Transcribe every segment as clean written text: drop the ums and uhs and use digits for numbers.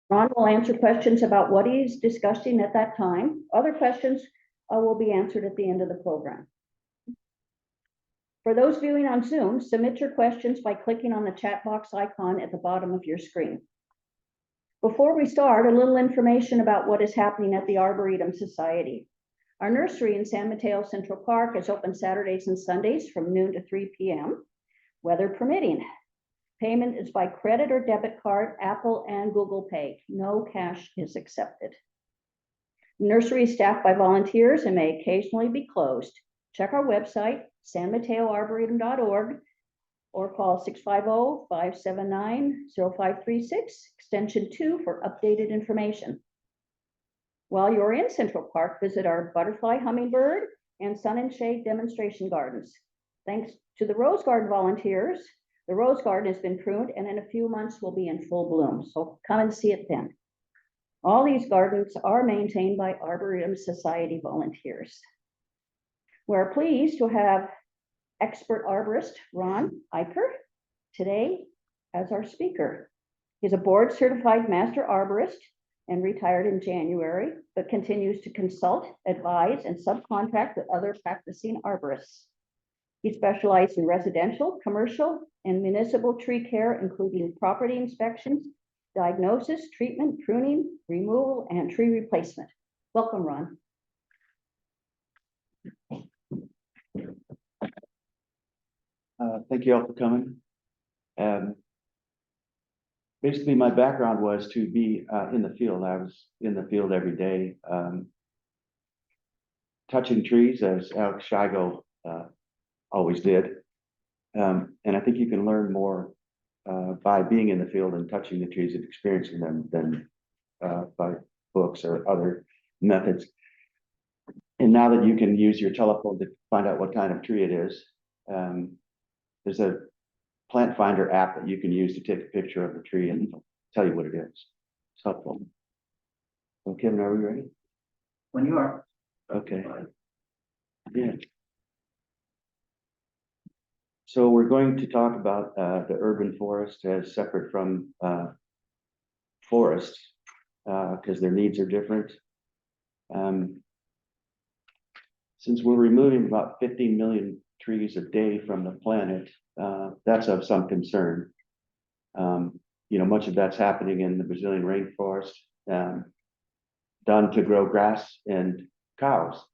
Ron will answer questions about what he's discussing at that time. Other questions will be answered at the end of the program. For those viewing on Zoom, submit your questions by clicking on the chat box icon at the bottom of your screen. Before we start, a little information about what is happening at the Arboretum Society. Our nursery in San Mateo Central Park is open Saturdays and Sundays from noon to 3 p.m., weather permitting. Payment is by credit or debit card, Apple and Google Pay. No cash is accepted. Nursery is staffed by volunteers and may occasionally be closed. Check our website, sanmatoarboretum.org, or call 650-579-0536, extension 2 for updated information. While you're in Central Park, visit our butterfly, hummingbird, and sun and shade demonstration gardens. Thanks to the Rose Garden volunteers, the Rose Garden has been pruned and in a few months will be in full bloom, so come and see it then. All these gardens are maintained by Arboretum Society volunteers. We're pleased to have expert arborist Ron Eicher today as our speaker. He's a board certified master arborist and retired in January, but continues to consult, advise, and subcontract with other practicing arborists. He specialized in residential, commercial, and municipal tree care, including property inspections, diagnosis, treatment, pruning, removal, and tree replacement. Welcome, Ron. Thank you all for coming. Basically, my background was to be in the field. I was in the field every day, touching trees, as Alex Shigo always did. And I think you can learn more by being in the field and touching the trees and experiencing them than by books or other methods. And now that you can use your telephone to find out what kind of tree it is, there's a plant finder app that you can use to take a picture of the tree and tell you what it is. It's helpful. So Kevin, are we ready? When you are. Okay. Yeah. So we're going to talk about the urban forest as separate from forests because their needs are different. Since we're removing about 15 million trees a day from the planet, that's of some concern. You know, much of that's happening in the Brazilian rainforest, done to grow grass and cows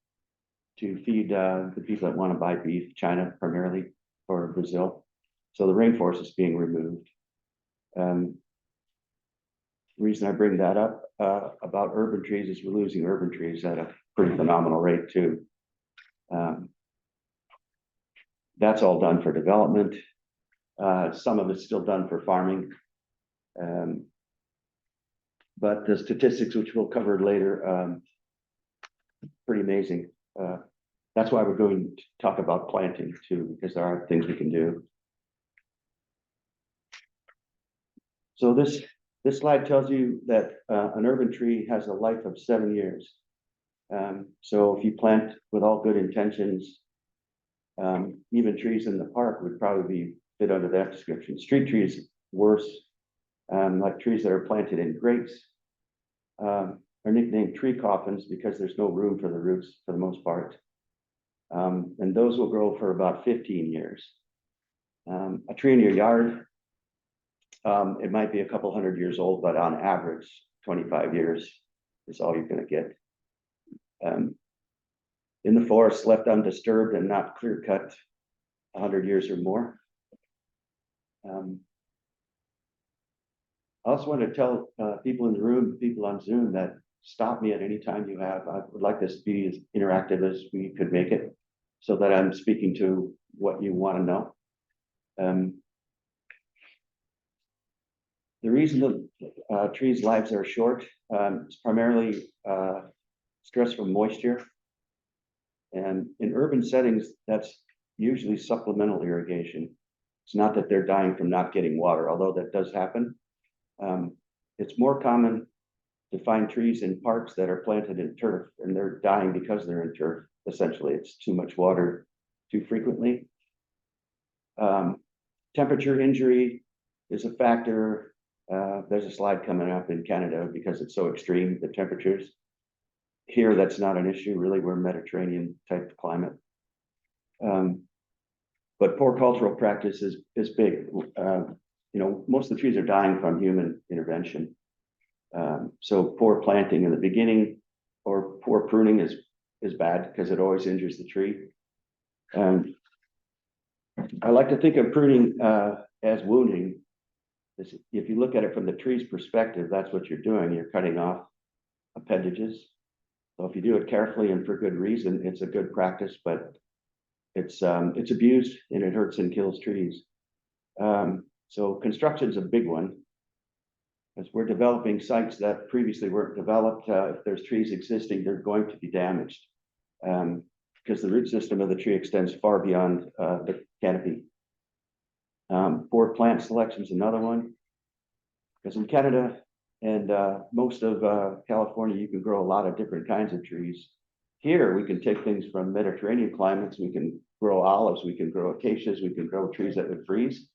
to feed the people that want to buy beef, China primarily, or Brazil. So the rainforest is being removed. The reason I bring that up about urban trees is we're losing urban trees at a pretty phenomenal rate too. That's all done for development. Some of it's still done for farming. But the statistics, which we'll cover later, pretty amazing. That's why we're going to talk about planting too, because there are things we can do. So this slide tells you that an urban tree has a life of 7 years. So if you plant with all good intentions, even trees in the park would probably fit under that description. Street trees, worse, like trees that are planted in grates, are nicknamed tree coffins because there's no room for the roots for the most part. And those will grow for about 15 years. A tree in your yard, it might be a couple hundred years old, but on average, 25 years is all you're going to get. In the forest, left undisturbed and not clear cut, 100 years or more. I also want to tell people in the room, people on Zoom, that stop me at any time you have. I would like this to be as interactive as we could make it, so that I'm speaking to what you want to know. The reason that trees' lives are short is primarily stress from moisture. And in urban settings, that's usually supplemental irrigation. It's not that they're dying from not getting water, although that does happen. It's more common to find trees in parks that are planted in turf, and they're dying because they're in turf. Essentially, it's too much water too frequently. Temperature injury is a factor. There's a slide coming up in Canada because it's so extreme, the temperatures. Here, that's not an issue, really. We're Mediterranean type climate. But poor cultural practice is big. Most of the trees are dying from human intervention. So poor planting in the beginning or poor pruning is bad because it always injures the tree. I like to think of pruning as wounding. If you look at it from the tree's perspective, that's what you're doing. You're cutting off appendages. So if you do it carefully and for good reason, it's a good practice, but it's abused and it hurts and kills trees. So construction's a big one, as we're developing sites that previously weren't developed. If there's trees existing, they're going to be damaged because the root system of the tree extends far beyond the canopy. Poor plant selection is another one, because in Canada and most of California, you can grow a lot of different kinds of trees. Here, we can take things from Mediterranean climates. We can grow olives, we can grow acacias, we can grow trees that would freeze.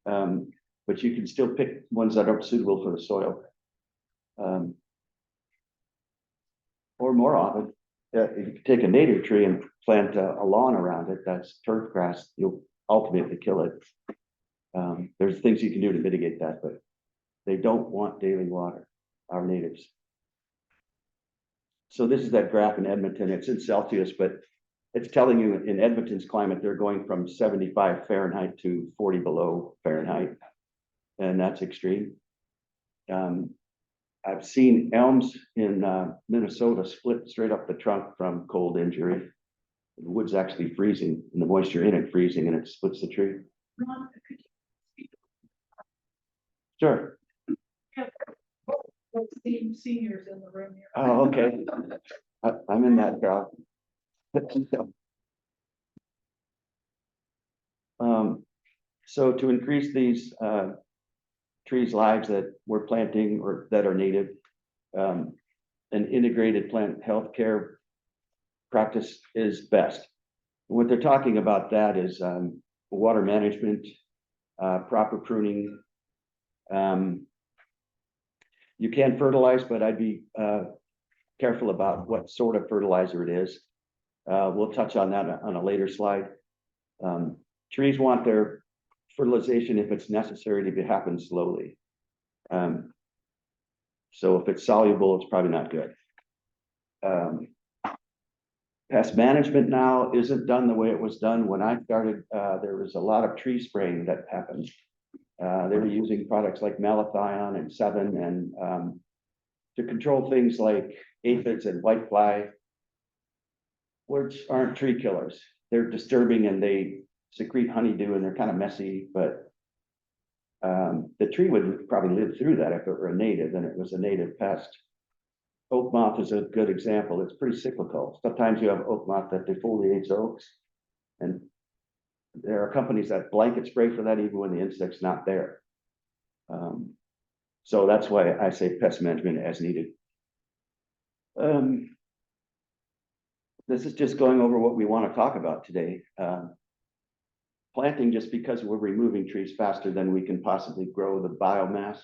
But you can still pick ones that aren't suitable for the soil. Or more often, if you take a native tree and plant a lawn around it, that's turf grass, you'll ultimately kill it. There's things you can do to mitigate that, but they don't want daily water, our natives. So this is that graph in Edmonton. It's in Celsius, but it's telling you in Edmonton's climate, they're going from 75 Fahrenheit to 40 below Fahrenheit. And that's extreme. I've seen elms in Minnesota split straight up the trunk from cold injury. The wood's actually freezing, and the moisture in it freezing, and it splits the tree. Ron, could you speak? Sure. Seniors in the room here. Oh, okay. I'm in that crowd. So to increase these trees' lives that we're planting or that are native, an integrated plant health care practice is best. What they're talking about that is water management, proper pruning. You can fertilize, but I'd be careful about what sort of fertilizer it is. We'll touch on that on a later slide. Trees want their fertilization, if it's necessary, to happen slowly. So if it's soluble, it's probably not good. Pest management now isn't done the way it was done when I started. There was a lot of tree spraying that happened. They were using products like malathion and Sevin and to control things like aphids and whitefly, which aren't tree killers. They're disturbing and they secrete honeydew and they're kind of messy, but the tree would probably live through that if it were a native and it was a native pest. Oak moth is a good example. It's pretty cyclical. Sometimes you have oak moth that defoliates oaks, and there are companies that blanket spray for that even when the insect's not there. So that's why I say pest management as needed. This is just going over what we want to talk about today. Planting, just because we're removing trees faster than we can possibly grow the biomass.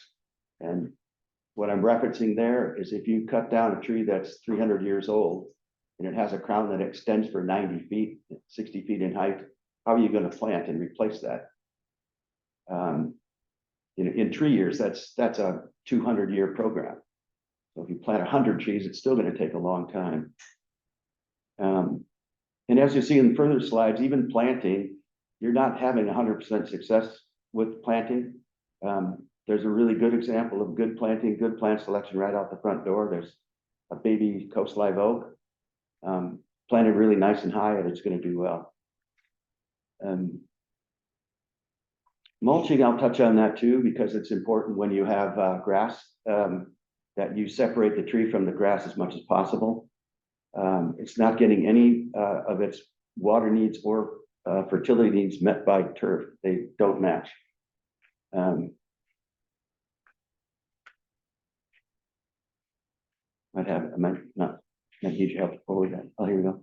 And what I'm referencing there is if you cut down a tree that's 300 years old and it has a crown that extends for 90 feet, 60 feet in height, how are you going to plant and replace that? In 3 years, that's a 200-year program. So if you plant 100 trees, it's still going to take a long time. And as you see in further slides, even planting, you're not having 100% success with planting. There's a really good example of good planting, good plant selection right out the front door. There's a baby coast live oak, planted really nice and high, and it's going to do well. Mulching, I'll touch on that too, because it's important when you have grass, that you separate the tree from the grass as much as possible. It's not getting any of its water needs or fertility needs met by turf. They don't match. I might need your help to forward that. Oh, here we go.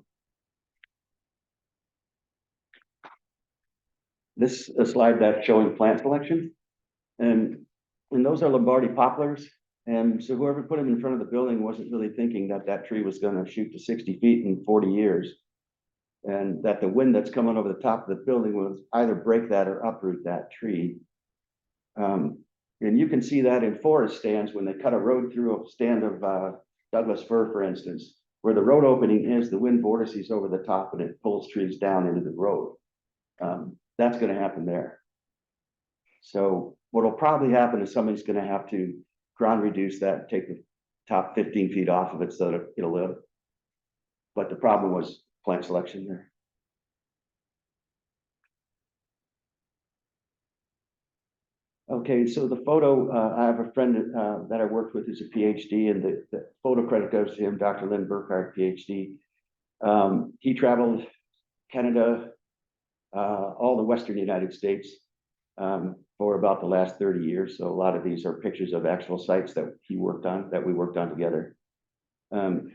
This is a slide that's showing plant selection. And And those are Lombardy poplars. And so whoever put them in front of the building wasn't really thinking that that tree was going to shoot to 60 feet in 40 years. And that the wind that's coming over the top of the building will either break that or uproot that tree. And you can see that in forest stands when they cut a road through a stand of Douglas fir, for instance, where the road opening is, the wind vortices over the top and it pulls trees down into the road. That's going to happen there. So what will probably happen is somebody's going to have to ground reduce that, take the top 15 feet off of it so that it'll live. But the problem was plant selection there. Okay, so the photo, I have a friend that I worked with who's a PhD, and the photo credit goes to him, Dr. Lynn Burkhardt, PhD. He traveled Canada, all the Western United States for about the last 30 years. So a lot of these are pictures of actual sites that he worked on, that we worked on together. In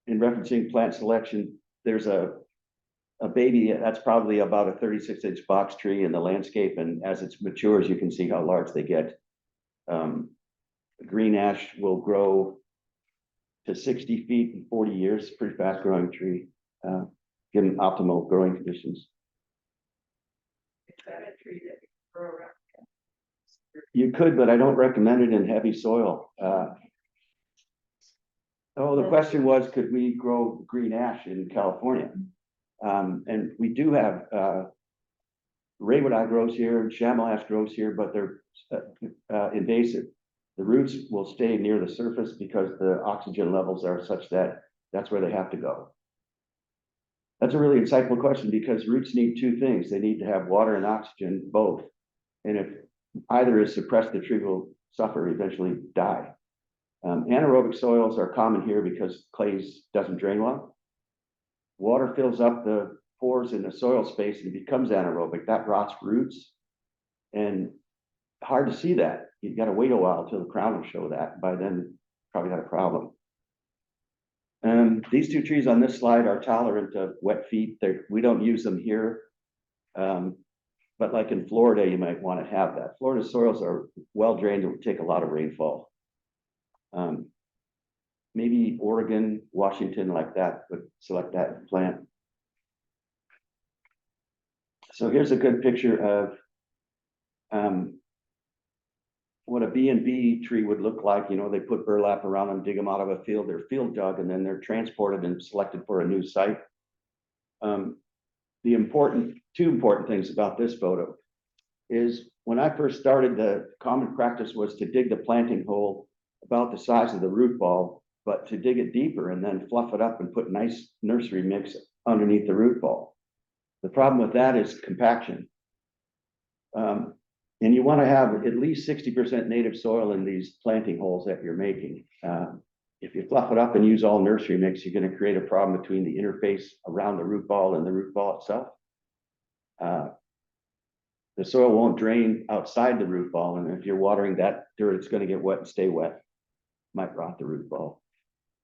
referencing plant selection, there's a baby that's probably about a 36-inch box tree in the landscape, and as it matures, you can see how large they get. Green ash will grow to 60 feet in 40 years, pretty fast growing tree, given optimal growing conditions. Is that a tree that you grow around? You could, but I don't recommend it in heavy soil. The question was, could we grow green ash in California? And we do have Raywood grows here and chamois ash grows here, but they're invasive. The roots will stay near the surface because the oxygen levels are such that that's where they have to go. That's a really insightful question because roots need two things. They need to have water and oxygen, both. And if either is suppressed, the tree will suffer, eventually die. Anaerobic soils are common here because clays doesn't drain well. Water fills up the pores in the soil space and becomes anaerobic. That rots roots. And hard to see that. You've got to wait a while till the crown will show that. By then, probably got a problem. These two trees on this slide are tolerant of wet feet. We don't use them here. But like in Florida, you might want to have that. Florida soils are well drained. It would take a lot of rainfall. Maybe Oregon, Washington, like that, would select that plant. So here's a good picture of what a B&B tree would look like. You know, they put burlap around them, dig them out of a field, they're field dug, and then they're transported and selected for a new site. Two important things about this photo is when I first started, the common practice was to dig the planting hole about the size of the root ball, but to dig it deeper and then fluff it up and put nice nursery mix underneath the root ball. The problem with that is compaction. And you want to have at least 60% native soil in these planting holes that you're making. If you fluff it up and use all nursery mix, you're going to create a problem between the interface around the root ball and the root ball itself. The soil won't drain outside the root ball, and if you're watering that dirt, it's going to get wet and stay wet. Might rot the root ball.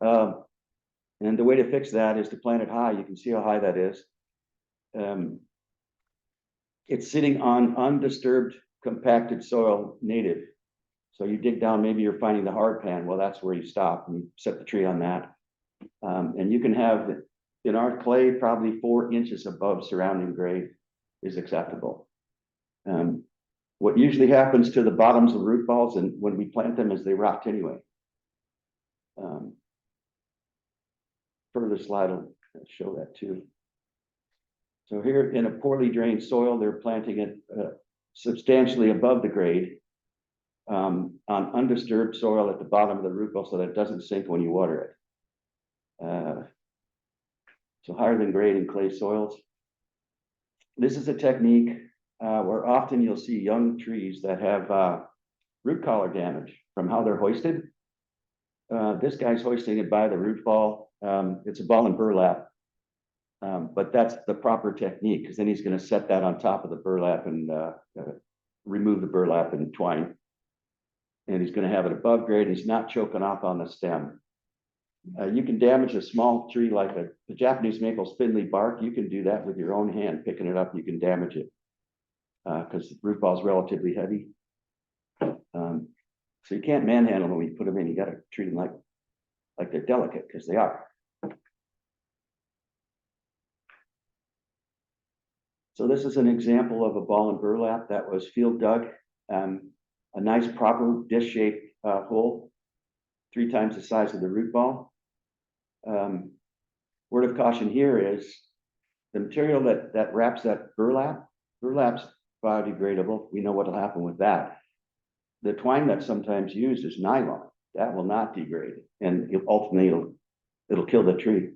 And the way to fix that is to plant it high. You can see how high that is. It's sitting on undisturbed, compacted soil, native. So you dig down, maybe you're finding the hard pan. Well, that's where you stop and you set the tree on that. And you can have, in our clay, probably 4 inches above surrounding grade is acceptable. What usually happens to the bottoms of root balls and when we plant them is they rot anyway. Further slide will show that too. So here in a poorly drained soil, they're planting it substantially above the grade on undisturbed soil at the bottom of the root ball so that it doesn't sink when you water it. So higher than grade in clay soils. This is a technique where often you'll see young trees that have root collar damage from how they're hoisted. This guy's hoisting it by the root ball. It's a ball and burlap, but that's the proper technique because then he's going to set that on top of the burlap and remove the burlap and twine. And he's going to have it above grade. He's not choking off on the stem. You can damage a small tree like the Japanese maple spindly bark. You can do that with your own hand, picking it up. You can damage it because the root ball is relatively heavy. So you can't manhandle them when you put them in. You got to treat them like they're delicate, because they are. So this is an example of a ball and burlap that was field dug. A nice proper disc-shaped hole, 3 times the size of the root ball. Word of caution here is the material that wraps that burlap's biodegradable. We know what will happen with that. The twine that's sometimes used is nylon. That will not degrade, and ultimately it'll kill the tree.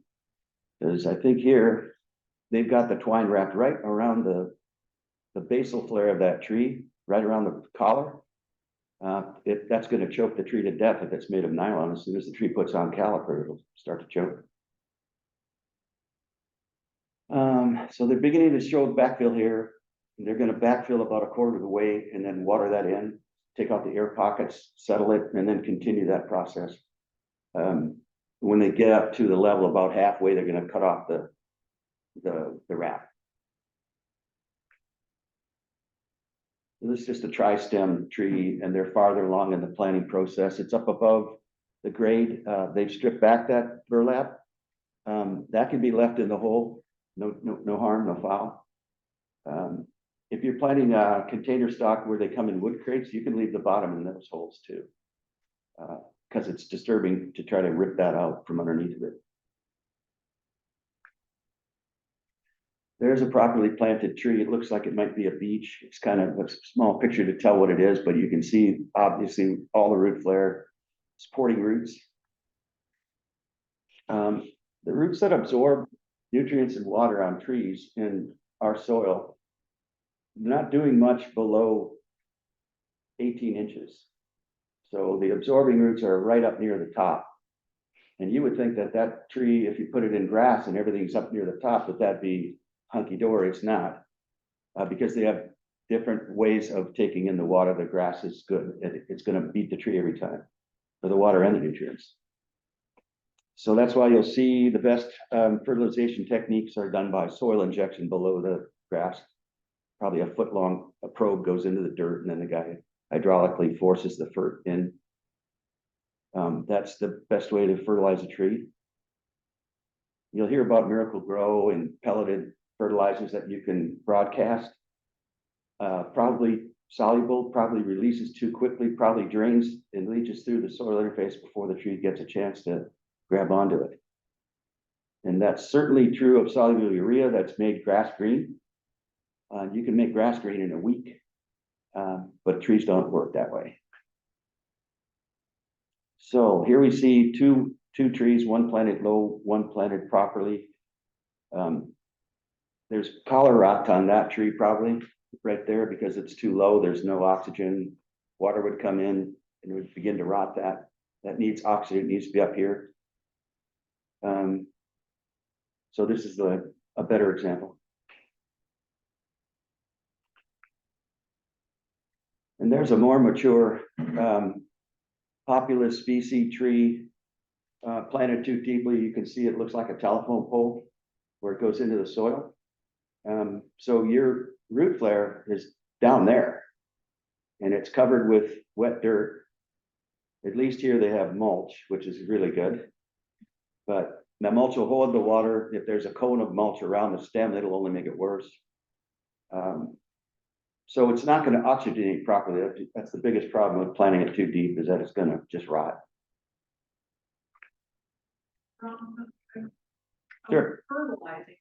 Because I think here they've got the twine wrapped right around the basal flare of that tree, right around the collar. That's going to choke the tree to death if it's made of nylon. As soon as the tree puts on caliper, it'll start to choke. So they're beginning to show backfill here. They're going to backfill about a quarter of the way and then water that in, take out the air pockets, settle it, and then continue that process. When they get up to the level about halfway, they're going to cut off the wrap. This is just a tri-stem tree, and they're farther along in the planting process. It's up above the grade. They've stripped back that burlap. That can be left in the hole. No harm, no foul. If you're planting a container stock where they come in wood crates, you can leave the bottom in those holes too, because it's disturbing to try to rip that out from underneath of it. There's a properly planted tree. It looks like it might be a beech. It's kind of a small picture to tell what it is, but you can see obviously all the root flare, supporting roots. The roots that absorb nutrients and water on trees in our soil, not doing much below 18 inches. So the absorbing roots are right up near the top. And you would think that that tree, if you put it in grass and everything's up near the top, that'd be hunky-dory. It's not, because they have different ways of taking in the water. The grass is good. It's going to beat the tree every time for the water and the nutrients. So that's why you'll see the best fertilization techniques are done by soil injection below the grass. Probably a foot long, a probe goes into the dirt, and then the guy hydraulically forces the fert in. That's the best way to fertilize a tree. You'll hear about Miracle Grow and pelleted fertilizers that you can broadcast. Probably soluble, probably releases too quickly, probably drains and leaches through the soil interface before the tree gets a chance to grab onto it. And that's certainly true of soluble urea that's made grass green. You can make grass green in a week, but trees don't work that way. So here we see two trees, one planted low, one planted properly. There's collar rot on that tree probably right there because it's too low. There's no oxygen. Water would come in and it would begin to rot that. That needs oxygen, it needs to be up here. So this is a better example. And there's a more mature populous species tree planted too deeply. You can see it looks like a telephone pole where it goes into the soil. So your root flare is down there and it's covered with wet dirt. At least here they have mulch, which is really good. But the mulch will hold the water. If there's a cone of mulch around the stem, it'll only make it worse. So it's not going to oxygenate properly. That's the biggest problem with planting it too deep, is that it's going to just rot. Sure. Fertilizing.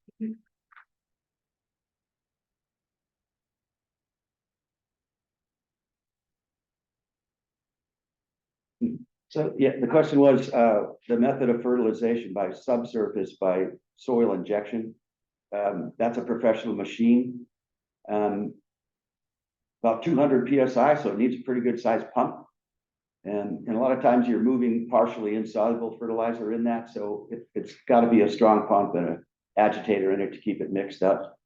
So yeah, the question was the method of fertilization by subsurface by soil injection. That's a professional machine. About 200 psi, so it needs a pretty good sized pump. And a lot of times you're moving partially insoluble fertilizer in that, so it's got to be a strong pump and an agitator in it to keep it mixed up.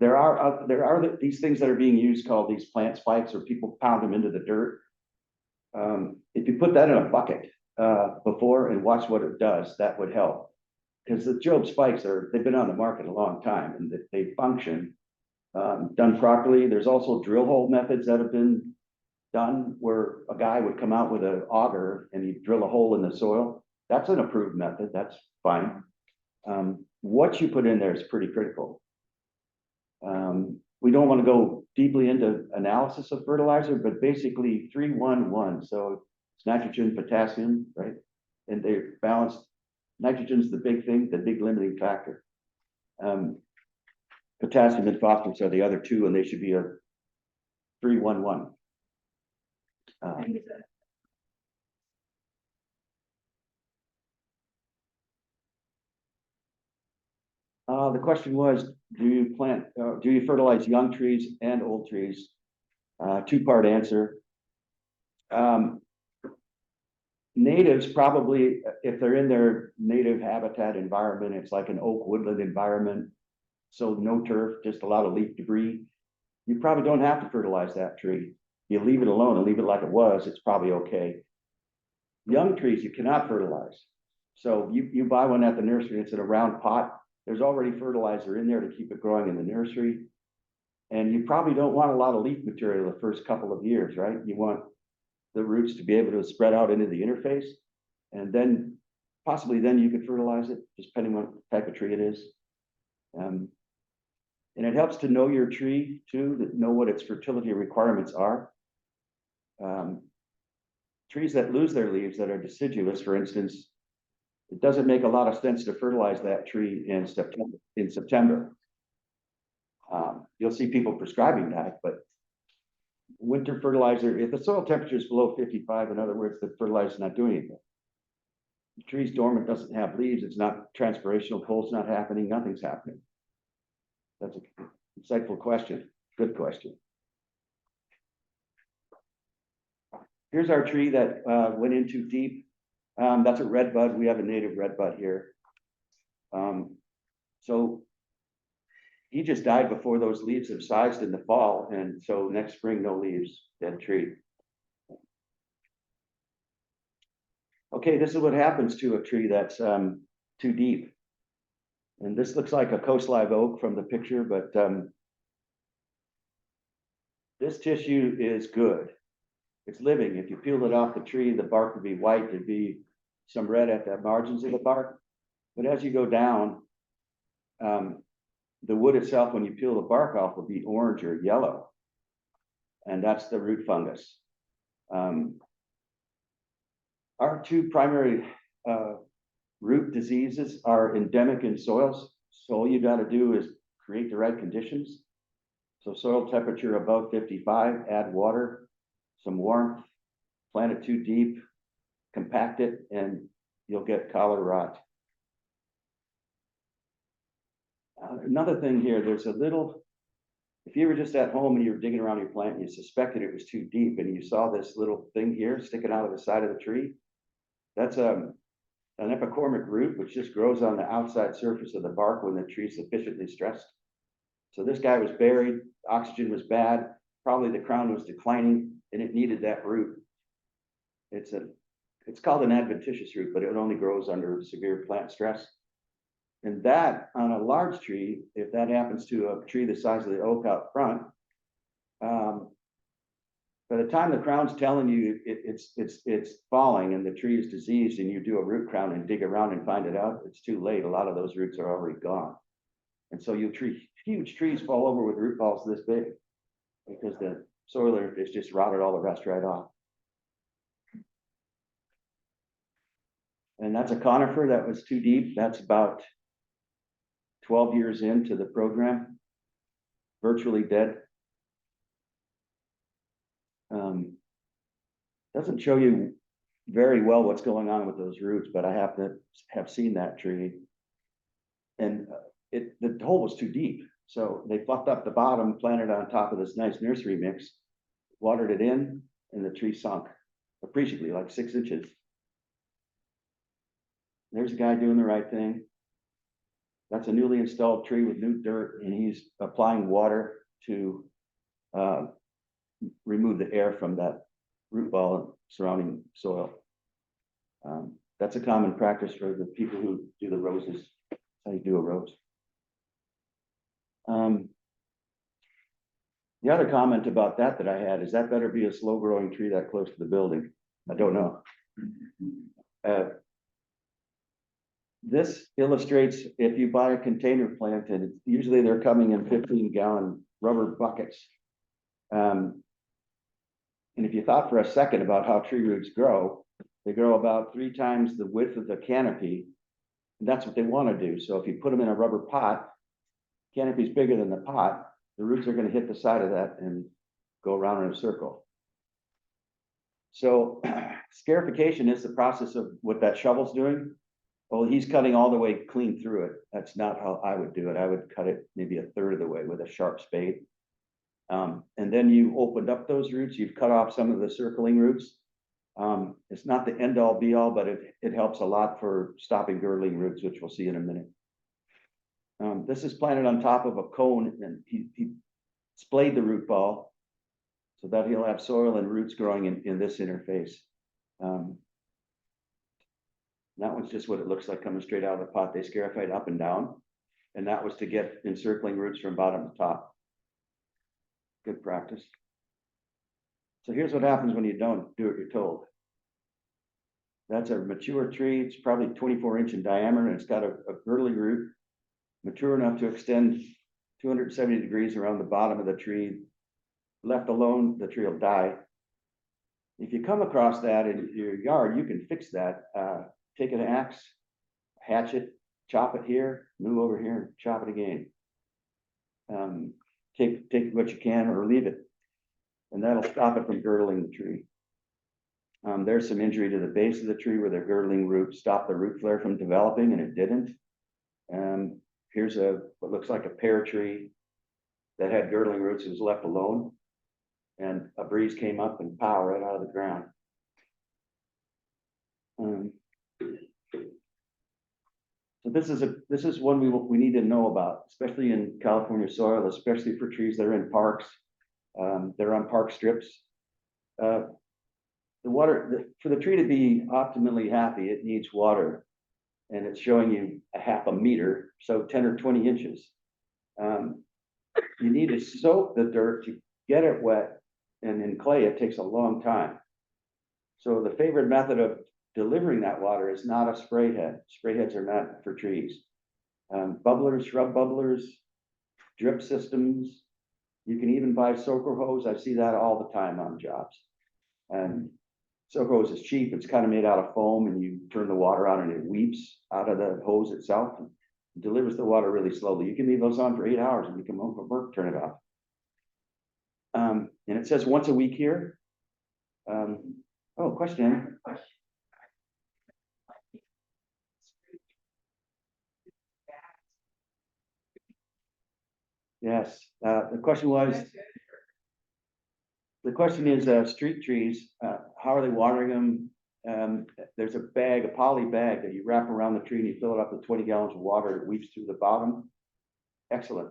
There are these things that are being used called these plant spikes, or people pound them into the dirt. If you put that in a bucket before and watch what it does, that would help. Because the Job spikes they've been on the market a long time and they function. done properly. There's also drill hole methods that have been done where a guy would come out with an auger and he'd drill a hole in the soil. That's an approved method. That's fine. What you put in there is pretty critical. We don't want to go deeply into analysis of fertilizer, but basically 3-1-1. So it's nitrogen, potassium, right? And they're balanced. Nitrogen's the big thing, the big limiting factor. Potassium and phosphorus are the other two, and they should be a 3-1-1. The question was, do you fertilize young trees and old trees? Two-part answer. Natives probably, if they're in their native habitat environment, it's like an oak woodland environment. So no turf, just a lot of leaf debris. You probably don't have to fertilize that tree. You leave it alone and leave it like it was, it's probably okay. Young trees, you cannot fertilize. So you buy one at the nursery, it's in a round pot. There's already fertilizer in there to keep it growing in the nursery. And you probably don't want a lot of leaf material the first couple of years, right? You want the roots to be able to spread out into the interface. And then possibly then you could fertilize it, just depending on what type of tree it is. And it helps to know your tree too, to know what its fertility requirements are. Trees that lose their leaves that are deciduous, for instance, it doesn't make a lot of sense to fertilize that tree in September. You'll see people prescribing that, but winter fertilizer, if the soil temperature is below 55, in other words, the fertilizer is not doing anything. The tree's dormant, doesn't have leaves, it's not transpirational, cold's not happening, nothing's happening. That's an insightful question, good question. Here's our tree that went in too deep. That's a red bud. We have a native red bud here. So he just died before those leaves have sized in the fall. And so next spring, no leaves, dead tree. Okay, this is what happens to a tree that's too deep. And this looks like a coast live oak from the picture, but this tissue is good. It's living. If you peeled it off the tree, the bark would be white. There'd be some red at the margins of the bark. But as you go down, the wood itself, when you peel the bark off, will be orange or yellow. And that's the root fungus. Our two primary root diseases are endemic in soils. So all you got to do is create the right conditions. So soil temperature above 55, add water, some warmth, plant it too deep, compact it, and you'll get collar rot. Another thing here, there's a little, if you were just at home and you were digging around your plant and you suspected it was too deep and you saw this little thing here sticking out of the side of the tree, that's an epicormic root, which just grows on the outside surface of the bark when the tree is sufficiently stressed. So this guy was buried, oxygen was bad, probably the crown was declining, and it needed that root. It's called an adventitious root, but it only grows under severe plant stress. And that on a large tree, if that happens to a tree the size of the oak out front, by the time the crown's telling you it's falling and the tree is diseased and you do a root crown and dig around and find it out, it's too late. A lot of those roots are already gone. And so huge trees fall over with root balls this big because the soil interface just rotted all the rest right off. And that's a conifer that was too deep. That's about 12 years into the program, virtually dead. Doesn't show you very well what's going on with those roots, but I have to have seen that tree. And the hole was too deep. So they plucked up the bottom, planted on top of this nice nursery mix, watered it in, and the tree sunk appreciably, like 6 inches. There's a guy doing the right thing. That's a newly installed tree with new dirt, and he's applying water to remove the air from that root ball and surrounding soil. That's a common practice for the people who do the roses. That's how you do a rose. The other comment about that I had is that better be a slow growing tree that close to the building. I don't know. This illustrates if you buy a container plant, and usually they're coming in 15-gallon rubber buckets. And if you thought for a second about how tree roots grow, they grow about 3 times the width of the canopy. And that's what they want to do. So if you put them in a rubber pot, canopy's bigger than the pot, the roots are going to hit the side of that and go around in a circle. So scarification is the process of what that shovel's doing. Well, he's cutting all the way clean through it. That's not how I would do it. I would cut it maybe a third of the way with a sharp spade. And then you opened up those roots. You've cut off some of the circling roots. It's not the end all be all, but it helps a lot for stopping girdling roots, which we'll see in a minute. This is planted on top of a cone, and he splayed the root ball so that he'll have soil and roots growing in this interface. That one's just what it looks like coming straight out of the pot. They scarified up and down, and that was to get encircling roots from bottom to top. Good practice. So here's what happens when you don't do what you're told. That's a mature tree. It's probably 24-inch in diameter, and it's got a girdly root, mature enough to extend 270 degrees around the bottom of the tree. Left alone, the tree will die. If you come across that in your yard, you can fix that. Take an axe, hatchet, chop it here, move over here, and chop it again. Take what you can or leave it, and that'll stop it from girdling the tree. There's some injury to the base of the tree where the girdling root stopped the root flare from developing, and it didn't. Here's what looks like a pear tree that had girdling roots. It was left alone, and a breeze came up and pow, right out of the ground. So this is one we need to know about, especially in California soil, especially for trees that are in parks. They're on park strips. The water for the tree to be optimally happy, it needs water, and it's showing you a half a meter, so 10 or 20 inches. You need to soak the dirt to get it wet, and in clay it takes a long time. So the favorite method of delivering that water is not a spray head. Spray heads are not for trees. Bubblers, shrub bubblers, drip systems. You can even buy soaker hose. I see that all the time on jobs. And soaker hose is cheap. It's kind of made out of foam, and you turn the water on and it weeps out of the hose itself and delivers the water really slowly. You can leave those on for 8 hours and you come home from work, turn it off. And it says once a week here. Oh, question. Yes, the question is street trees, how are they watering them? There's a bag, a poly bag that you wrap around the tree and you fill it up with 20 gallons of water. It weeps through the bottom. Excellent.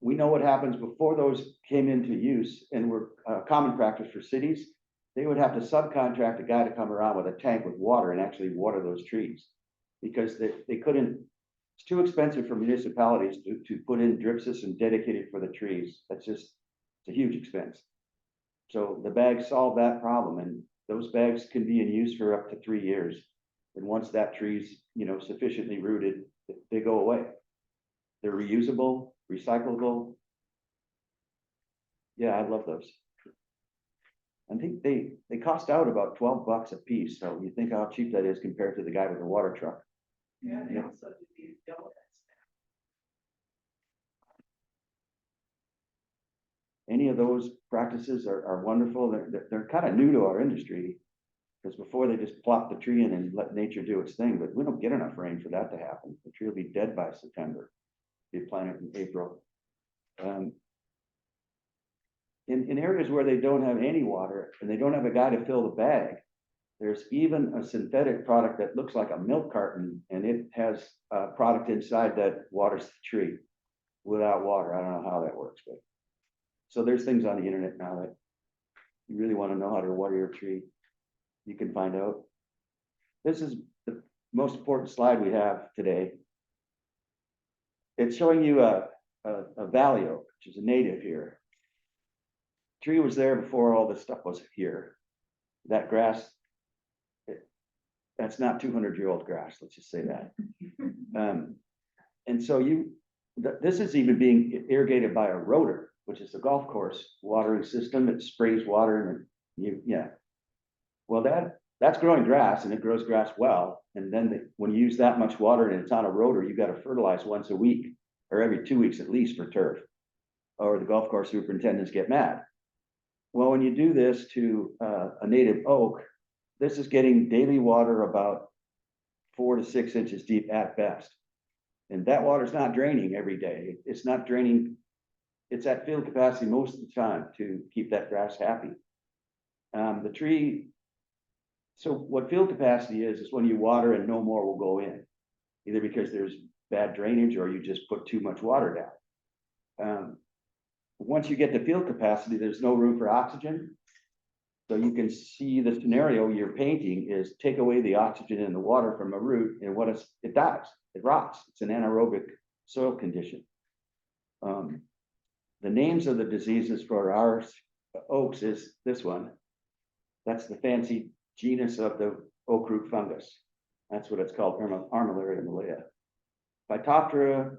We know what happens before those came into use and were common practice for cities. They would have to subcontract a guy to come around with a tank with water and actually water those trees, because they couldn't. It's too expensive for municipalities to put in drip system dedicated for the trees. It's a huge expense. So the bags solve that problem, and those bags can be in use for up to 3 years. And once that tree's, sufficiently rooted, they go away. They're reusable, recyclable. Yeah, I love those. I think they cost out about $12 a piece. So you think how cheap that is compared to the guy with the water truck. Yeah, they also do these donuts Any of those practices are wonderful. They're kind of new to our industry, because before they just plop the tree in and let nature do its thing, but we don't get enough rain for that to happen. The tree will be dead by September. You plant it in April. In areas where they don't have any water and they don't have a guy to fill the bag, there's even a synthetic product that looks like a milk carton, and it has a product inside that waters the tree without water. I don't know how that works, but so there's things on the internet now that you really want to know how to water your tree, you can find out. This is the most important slide we have today. It's showing you a valley oak, which is a native here. Tree was there before all this stuff was here. That grass, that's not 200-year-old grass, let's just say that. And so this is even being irrigated by a rotor, which is a golf course watering system. It sprays water and yeah. Well, that's growing grass, and it grows grass well. And then when you use that much water and it's on a rotor, you got to fertilize once a week or every 2 weeks at least for turf, or the golf course superintendents get mad. Well, when you do this to a native oak, this is getting daily water about 4 to 6 inches deep at best. And that water's not draining every day. It's not draining. It's at field capacity most of the time to keep that grass happy. The tree, so what field capacity is when you water and no more will go in, either because there's bad drainage or you just put too much water down. Once you get to field capacity, there's no room for oxygen. So you can see the scenario you're painting is take away the oxygen in the water from a root, and it dies, it rots. It's an anaerobic soil condition. The names of the diseases for our oaks is this one. That's the fancy genus of the oak root fungus. That's what it's called, Armillaria malea. Phytophthora,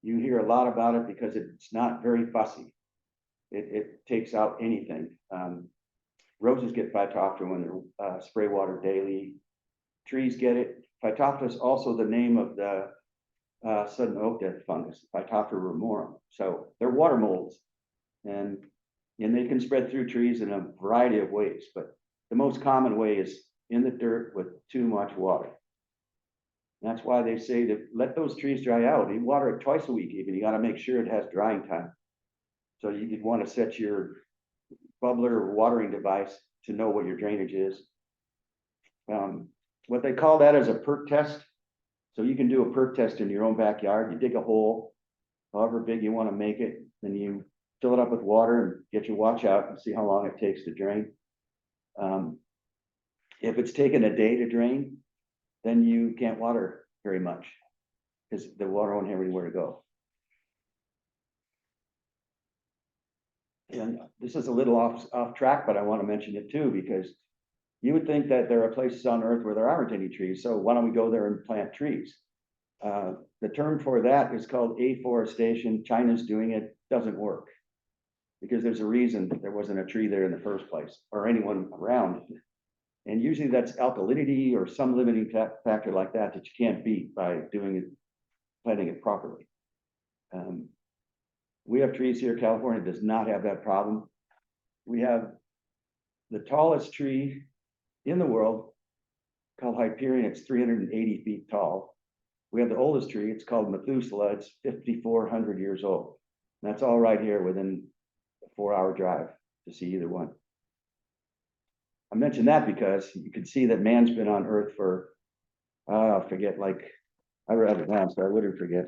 you hear a lot about it because it's not very fussy. It takes out anything. Roses get Phytophthora when they spray water daily. Trees get it. Phytophthora is also the name of the sudden oak death fungus, Phytophthora ramorum. So they're water molds, and they can spread through trees in a variety of ways, but the most common way is in the dirt with too much water. That's why they say to let those trees dry out. You water it twice a week even. You got to make sure it has drying time. So you'd want to set your bubbler or watering device to know what your drainage is. What they call that is a perk test. So you can do a perk test in your own backyard. You dig a hole, however big you want to make it, then you fill it up with water and get your watch out and see how long it takes to drain. If it's taken a day to drain, then you can't water very much because the water won't have anywhere to go. And this is a little off track, but I want to mention it too, because you would think that there are places on Earth where there aren't any trees. So why don't we go there and plant trees? The term for that is called afforestation. China's doing it, doesn't work because there's a reason that there wasn't a tree there in the first place or anyone around. And usually that's alkalinity or some limiting factor like that you can't beat by planting it properly. We have trees here. California does not have that problem. We have the tallest tree in the world called Hyperion. It's 380 feet tall. We have the oldest tree. It's called Methuselah. It's 5,400 years old. And that's all right here within a 4-hour drive to see either one. I mention that because you can see that man's been on Earth for, I forget, like, I read it down, so I wouldn't forget.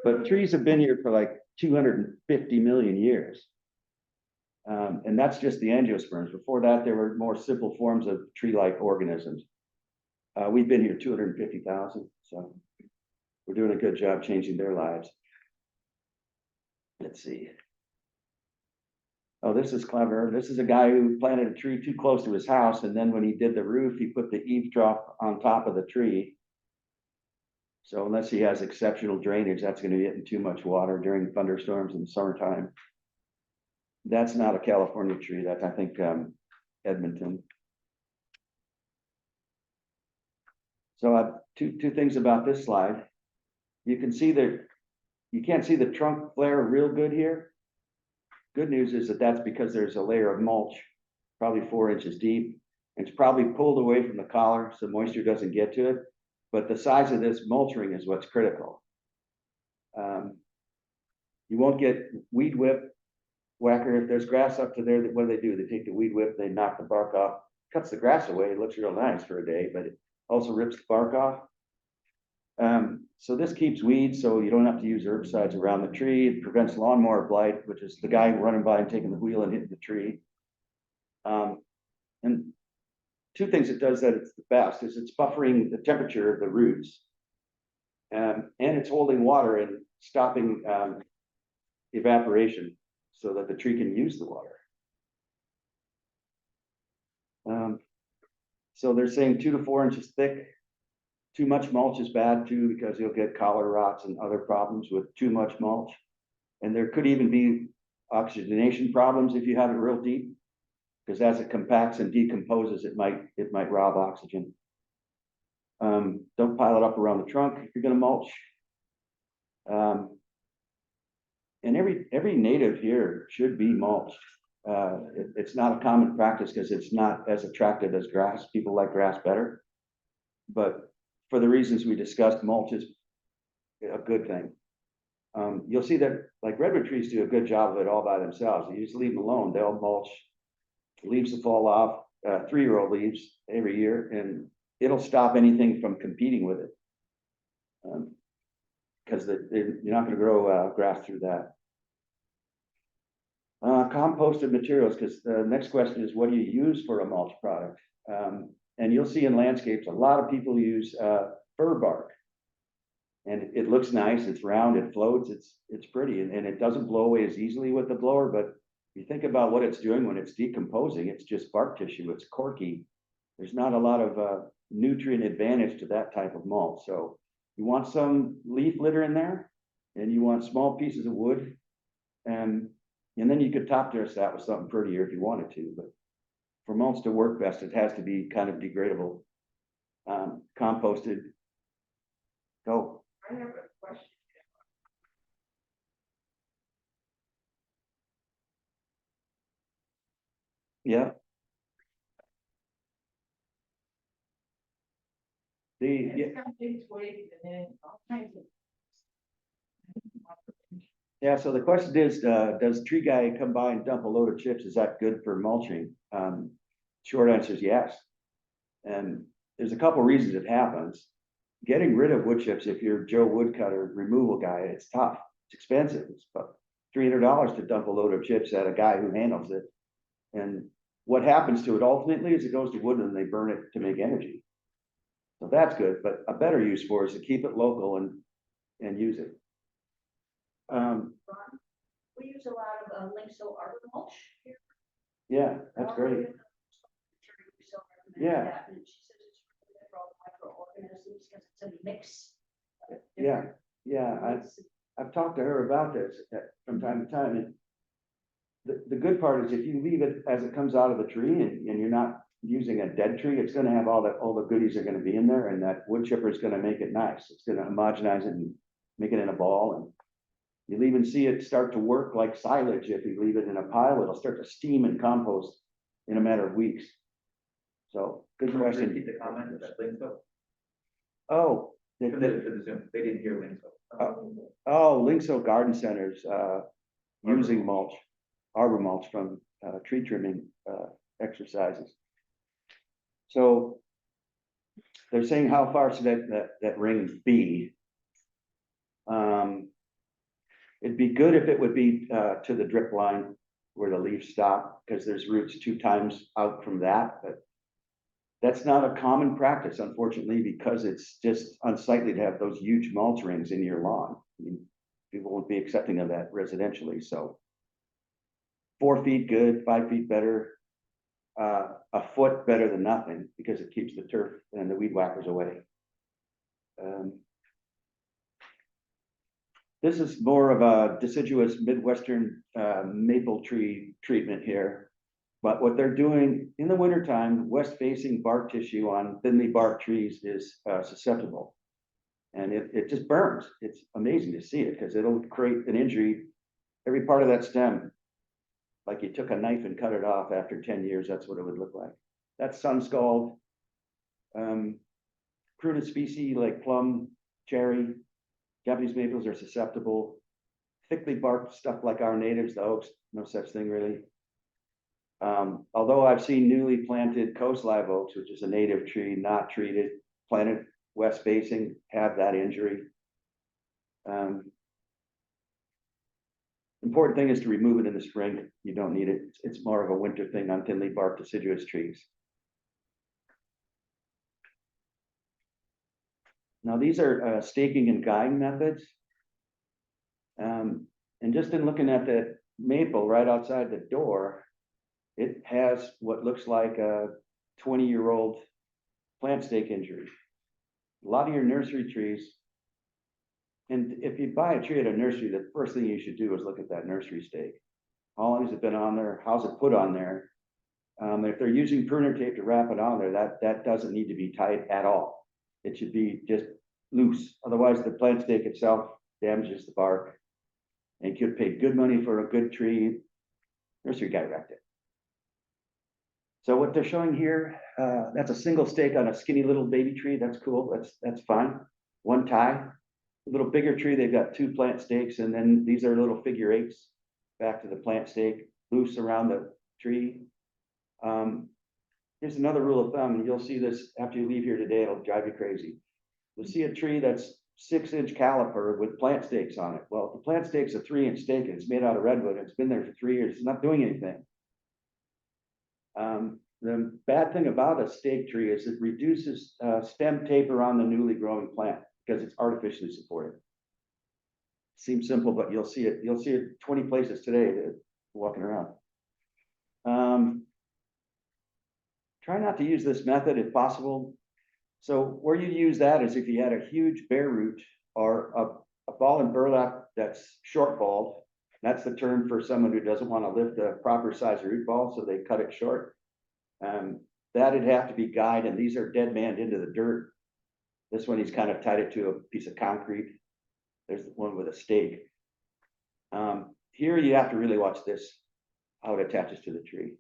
But trees have been here for like 250 million years. And that's just the angiosperms. Before that, there were more simple forms of tree-like organisms. We've been here 250,000, so we're doing a good job changing their lives. Let's see. Oh, this is clever. This is a guy who planted a tree too close to his house, and then when he did the roof, he put the eave drop on top of the tree. So unless he has exceptional drainage, that's going to be getting too much water during thunderstorms in the summertime. That's not a California tree. That's, I think, Edmonton. So two things about this slide. You can see that you can't see the trunk flare real good here. Good news is that that's because there's a layer of mulch, probably 4 inches deep. It's probably pulled away from the collar so moisture doesn't get to it. But the size of this mulching is what's critical. You won't get weed whip, whacker. If there's grass up to there, what do? They take the weed whip, they knock the bark off, cuts the grass away. It looks real nice for a day, but it also rips the bark off. So this keeps weeds, so you don't have to use herbicides around the tree. It prevents lawnmower blight, which is the guy running by and taking the wheel and hitting the tree. And two things it does that it's the best is it's buffering the temperature of the roots. And it's holding water in stopping evaporation so that the tree can use the water. So they're saying 2 to 4 inches thick. Too much mulch is bad too, because you'll get collar rots and other problems with too much mulch. And there could even be oxygenation problems if you have it real deep, because as it compacts and decomposes, it might rob oxygen. Don't pile it up around the trunk if you're going to mulch. And every native here should be mulched. It's not a common practice because it's not as attractive as grass. People like grass better, but for the reasons we discussed, mulch is a good thing. You'll see that like redwood trees do a good job of it all by themselves. You just leave them alone, they'll mulch. Leaves will fall off, 3-year-old leaves every year, and it'll stop anything from competing with it. Because you're not going to grow grass through that. Composted materials, because the next question is, what do you use for a mulch product? And you'll see in landscapes, a lot of people use fir bark. And it looks nice, it's round, it floats, it's pretty, and it doesn't blow away as easily with the blower, but you think about what it's doing when it's decomposing, it's just bark tissue, it's corky. There's not a lot of nutrient advantage to that type of mulch. So you want some leaf litter in there, and you want small pieces of wood, and then you could top dress that with something prettier if you wanted to, but for mulch to work best, it has to be kind of degradable, composted. Go. I have a question. Yeah. It's got big twigs and then all kinds of. Yeah, so the question is, does tree guy come by and dump a load of chips? Is that good for mulching? Short answer is yes. And there's a couple reasons it happens. Getting rid of wood chips, if you're Joe Woodcutter removal guy, it's tough. It's expensive. It's about $300 to dump a load of chips at a guy who handles it. And what happens to it ultimately is it goes to wood and they burn it to make energy. So that's good, but a better use for it is to keep it local and use it. We use a lot of Linkso arbor mulch here. Yeah, that's great. Yeah. That, and she says it's really good for all the microorganisms because it's a mix. of Yeah, different yeah, roots. I've talked to her about this from time to time, and the good part is if you leave it as it comes out of the tree and you're not using a dead tree, it's gonna have all the goodies are gonna be in there, and that wood chipper is gonna make it nice. It's gonna homogenize it and make it in a ball, and you'll even see it start to work like silage. If you leave it in a pile, it'll start to steam and compost in a matter of weeks. So, good question. Repeat the comment, that Linkso, Oh, for the Zoom, they didn't hear Linkso. Linkso Garden Centers, using mulch, arbor mulch from tree trimming exercises. So they're saying how far should that ring be? It'd be good if it would be to the drip line where the leaves stop, because there's roots 2 times out from that, but that's not a common practice, unfortunately, because it's just unsightly to have those huge mulch rings in your lawn. I mean, people won't be accepting of that residentially, so 4 feet good, 5 feet better, a foot better than nothing, because it keeps the turf and the weed whackers away. This is more of a deciduous Midwestern maple tree treatment here. But what they're doing in the wintertime, west-facing bark tissue on thinly barked trees is susceptible. And it just burns. It's amazing to see it because it'll create an injury. Every part of that stem, like you took a knife and cut it off after 10 years, that's what it would look like. That's sun scald. Pruned species like plum, cherry, Japanese maples are susceptible. Thickly barked stuff like our natives, the oaks, no such thing really. Although I've seen newly planted coast live oaks, which is a native tree, not treated, planted west facing, have that injury. Important thing is to remove it in the spring. You don't need it. It's more of a winter thing on thinly barked deciduous trees. Now these are staking and guying methods. And just in looking at the maple right outside the door, it has what looks like a 20-year-old plant stake injury. A lot of your nursery trees, and if you buy a tree at a nursery, the first thing you should do is look at that nursery stake. How long has it been on there? How's it put on there? If they're using pruner tape to wrap it on there, that doesn't need to be tight at all. It should be just loose. Otherwise, the plant stake itself damages the bark. And you could pay good money for a good tree. Nursery guy wrecked it. So what they're showing here, that's a single stake on a skinny little baby tree. That's cool. That's fine. One tie. A little bigger tree, they've got 2 plant stakes, and then these are little figure 8s back to the plant stake, loose around the tree. Here's another rule of thumb, and you'll see this after you leave here today. It'll drive you crazy. You'll see a tree that's 6-inch caliper with plant stakes on it. Well, if the plant stake's a 3-inch stake and it's made out of redwood, and it's been there for 3 years, it's not doing anything. The bad thing about a stake tree is it reduces stem taper on the newly growing plant because it's artificially supported. Seems simple, but you'll see it 20 places today walking around. Try not to use this method if possible. So where you use that is if you had a huge bare root or a ball and burlap that's short balled. That's the term for someone who doesn't want to lift a proper size root ball, so they cut it short. That'd have to be guyed, and these are dead manned into the dirt. This one, he's kind of tied it to a piece of concrete. There's the one with a stake. Here you have to really watch this, how it attaches to the tree.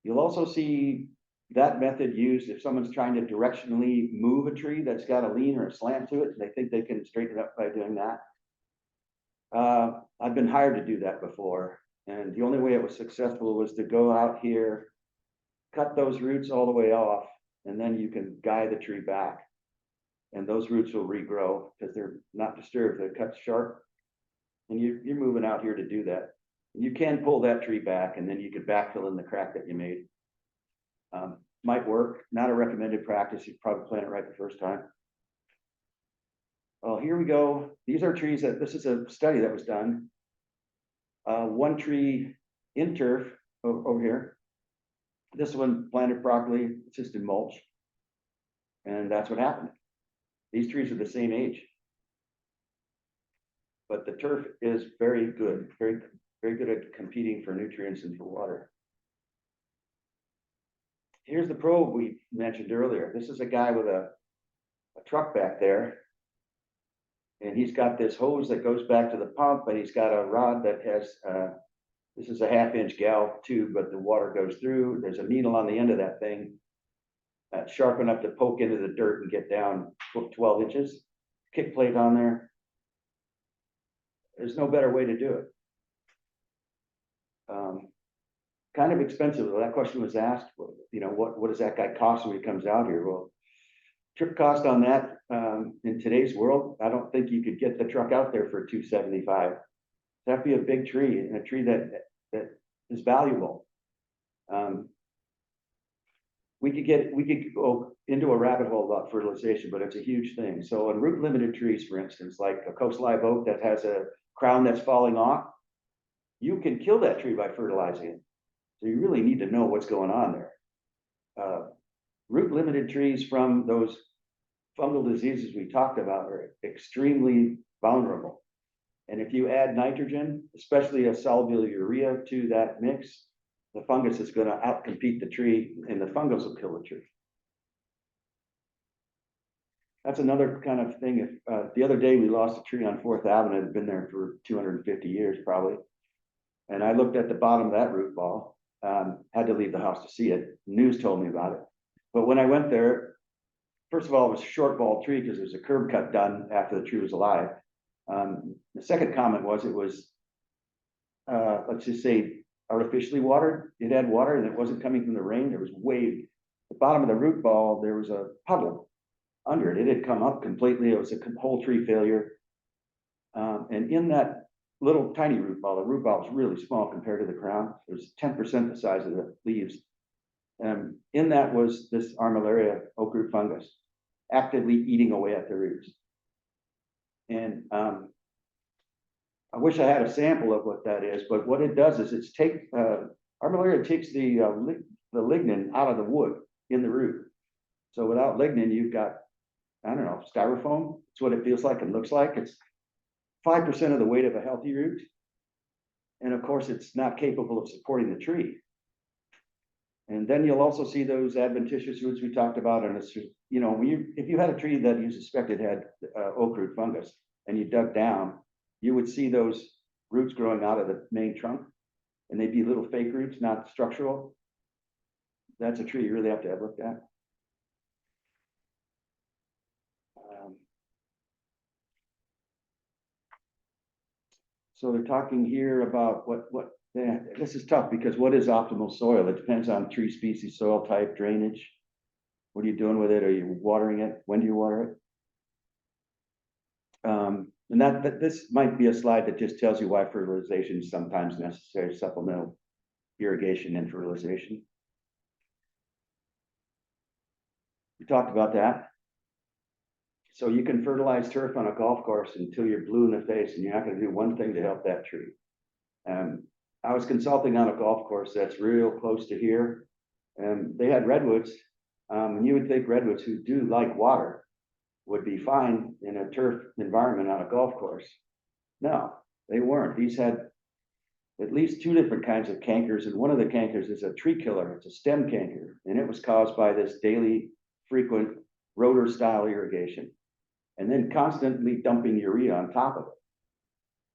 You'll also see that method used if someone's trying to directionally move a tree that's got a lean or a slant to it, and they think they can straighten it up by doing that. I've been hired to do that before, and the only way it was successful was to go out here, cut those roots all the way off, and then you can guy the tree back, and those roots will regrow because they're not disturbed. They're cut sharp, and you're moving out here to do that. You can pull that tree back, and then you could backfill in the crack that you made. Might work, not a recommended practice. You'd probably plant it right the first time. Well, here we go. These are trees this is a study that was done. One tree in turf over here. This one planted properly, it's just in mulch. And that's what happened. These trees are the same age. But the turf is very good, very good at competing for nutrients and for water. Here's the probe we mentioned earlier. This is a guy with a truck back there. And he's got this hose that goes back to the pump, and he's got a rod that has, this is a 1/2-inch galv tube, but the water goes through. There's a needle on the end of that thing, sharp enough to poke into the dirt and get down 12 inches. Kick plate on there. There's no better way to do it. Kind of expensive. That question was asked, what does that guy cost when he comes out here? Well, trip cost on that in today's world, I don't think you could get the truck out there for $275. That'd be a big tree, and a tree that is valuable. We could go into a rabbit hole about fertilization, but it's a huge thing. So on root limited trees, for instance, like a coast live oak that has a crown that's falling off, you can kill that tree by fertilizing it. So you really need to know what's going on there. Root limited trees from those fungal diseases we talked about are extremely vulnerable. And if you add nitrogen, especially a soluble urea, to that mix, the fungus is going to outcompete the tree, and the fungus will kill the tree. That's another kind of thing. If the other day we lost a tree on 4th Avenue that had been there for 250 years probably. And I looked at the bottom of that root ball, had to leave the house to see it. News told me about it. But when I went there, first of all, it was a short ball tree because there was a curb cut done after the tree was alive. The second comment was it was, let's just say, artificially watered. It had water and it wasn't coming from the rain. There was wave. The bottom of the root ball, there was a puddle under it. It had come up completely. It was a whole tree failure. And in that little tiny root ball, the root ball was really small compared to the crown. It was 10% the size of the leaves. In that was this armillaria oak root fungus, actively eating away at the roots. And I wish I had a sample of what that is, but what it does is it's armillaria takes the lignin out of the wood in the root. So without lignin, you've got, I don't know, styrofoam. It's what it feels like and looks like. It's 5% of the weight of a healthy root. And of course, it's not capable of supporting the tree. And then you'll also see those adventitious roots we talked about. And it's, you know, if you had a tree that you suspected had oak root fungus and you dug down, you would see those roots growing out of the main trunk. And they'd be little fake roots, not structural. That's a tree you really have to have looked at. So they're talking here about this is tough because what is optimal soil? It depends on tree species, soil type, drainage. What are you doing with it? Are you watering it? When do you water it? And this might be a slide that just tells you why fertilization is sometimes necessary, supplemental irrigation and fertilization. We talked about that. So you can fertilize turf on a golf course until you're blue in the face and you're not going to do one thing to help that tree. I was consulting on a golf course that's real close to here, and they had redwoods. And you would think redwoods who do like water would be fine in a turf environment on a golf course. No, they weren't. These had at least 2 different kinds of cankers, and one of the cankers is a tree killer. It's a stem canker, and it was caused by this daily, frequent rotor style irrigation, and then constantly dumping urea on top of it.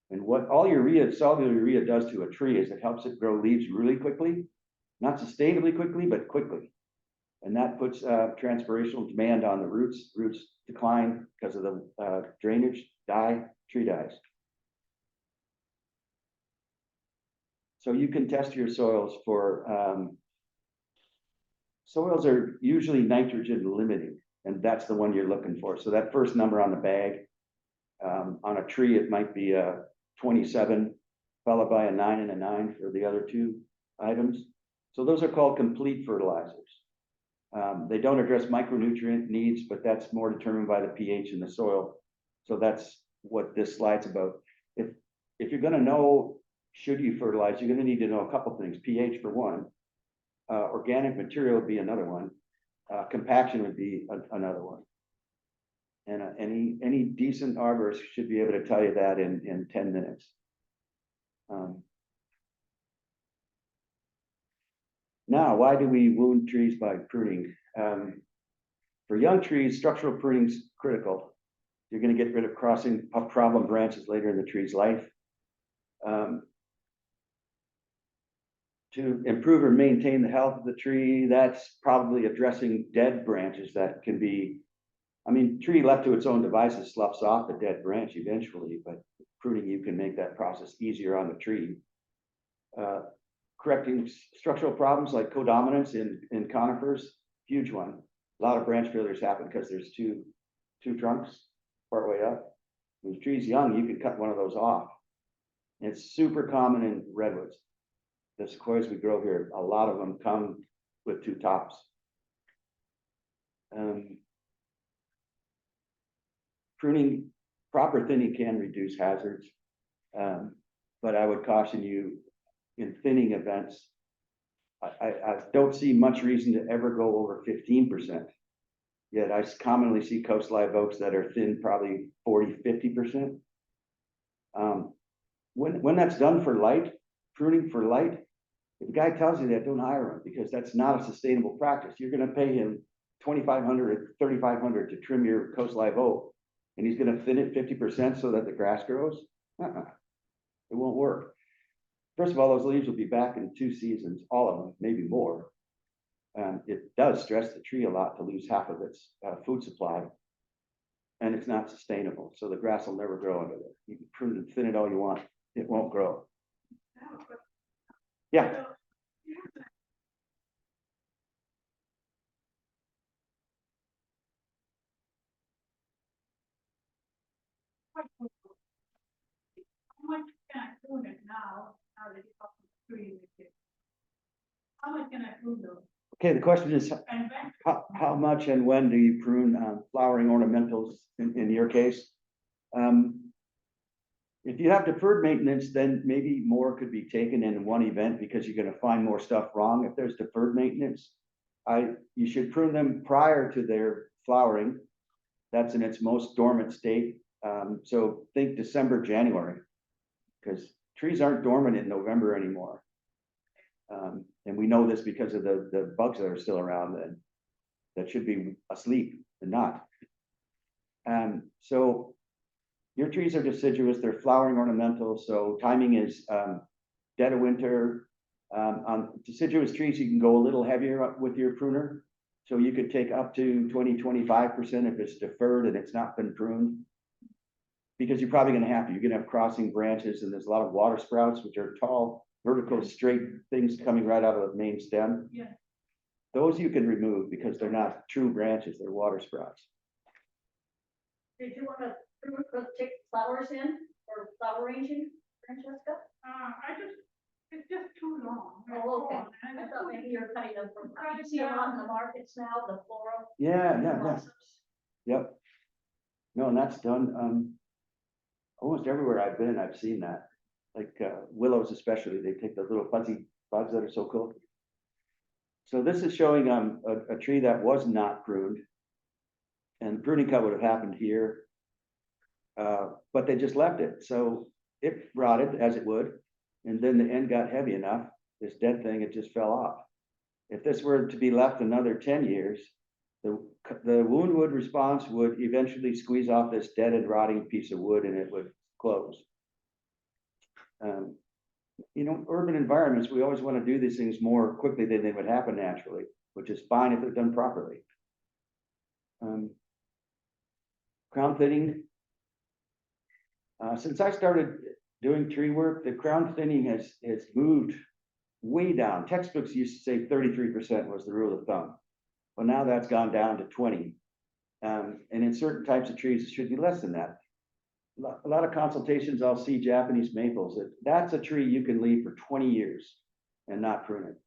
And what all urea, soluble urea, does to a tree is it helps it grow leaves really quickly, not sustainably quickly, but quickly. And that puts transpirational demand on the roots. Roots decline because of the drainage, tree dies. So you can test your soils for, soils are usually nitrogen limiting, and that's the one you're looking for. So that first number on the bag, on a tree, it might be a 27 followed by a 9 and a 9 for the other 2 items. So those are called complete fertilizers. They don't address micronutrient needs, but that's more determined by the pH in the soil. So that's what this slide's about. If you're going to know, should you fertilize, you're going to need to know a couple things. pH for one, organic material would be another one, compaction would be another one. And any decent arborist should be able to tell you that in 10 minutes. Now, why do we wound trees by pruning? For young trees, structural pruning is critical. You're going to get rid of crossing problem branches later in the tree's life. To improve or maintain the health of the tree, that's probably addressing dead branches that can be, I mean, tree left to its own devices sloughs off the dead branch eventually, but pruning, you can make that process easier on the tree. Correcting structural problems like codominance in conifers, huge one. A lot of branch failures happen because there's two trunks partway up. When the tree's young, you can cut one of those off. And it's super common in redwoods. The sequoias we grow here, a lot of them come with 2 tops. Pruning, proper thinning can reduce hazards, but I would caution you in thinning events. I don't see much reason to ever go over 15%. Yet I commonly see coast live oaks that are thin probably 40–50%. When that's done for light, pruning for light, if the guy tells you that, don't hire him, because that's not a sustainable practice. You're going to pay him $2,500 or $3,500 to trim your coast live oak, and he's going to thin it 50% so that the grass grows. It won't work. First of all, those leaves will be back in 2 seasons, all of them, maybe more. It does stress the tree a lot to lose half of its food supply, and it's not sustainable. So the grass will never grow under there. You can prune and thin it all you want, it won't grow. Yeah. How much can I prune it now that you have to prune it? How much can I prune those? Okay, the question is, And how much and when do you prune flowering ornamentals in your case? If you have deferred maintenance, then maybe more could be taken in one event because you're gonna find more stuff wrong. If there's deferred maintenance, you should prune them prior to their flowering. That's in its most dormant state. So think December, January, because trees aren't dormant in November anymore. And we know this because of the bugs that are still around that should be asleep and not. So your trees are deciduous, they're flowering ornamental, so timing is dead of winter. On deciduous trees, you can go a little heavier with your pruner. So you could take up to 20–25% if it's deferred and it's not been pruned. Because you're probably gonna have to, you're gonna have crossing branches and there's a lot of water sprouts, which are tall, vertical, straight things coming right out of the main stem. Yeah. Those you can remove because they're not true branches, they're water sprouts. Did you want to take flowers in or flower arranging, Francesca? It's just too long. Oh, okay. And I it's thought maybe you're cutting them from, I see a lot in the markets now, the floral. Yeah. blossoms. Yep. No, and that's done, almost everywhere I've been, I've seen that. Like, willows especially, they take those little fuzzy buds that are so cool. So this is showing, a tree that was not pruned. And pruning cut would have happened here. But they just left it, so it rotted as it would. And then the end got heavy enough, this dead thing, it just fell off. If this were to be left another 10 years, the woundwood response would eventually squeeze off this dead and rotting piece of wood and it would close. You know, urban environments, we always want to do these things more quickly than they would happen naturally, which is fine if they're done properly. Crown thinning. Since I started doing tree work, the crown thinning has moved way down. Textbooks used to say 33% was the rule of thumb. Well, now that's gone down to 20. And in certain types of trees, it should be less than that. A lot of consultations, I'll see Japanese maples. That's a tree you can leave for 20 years and not prune it.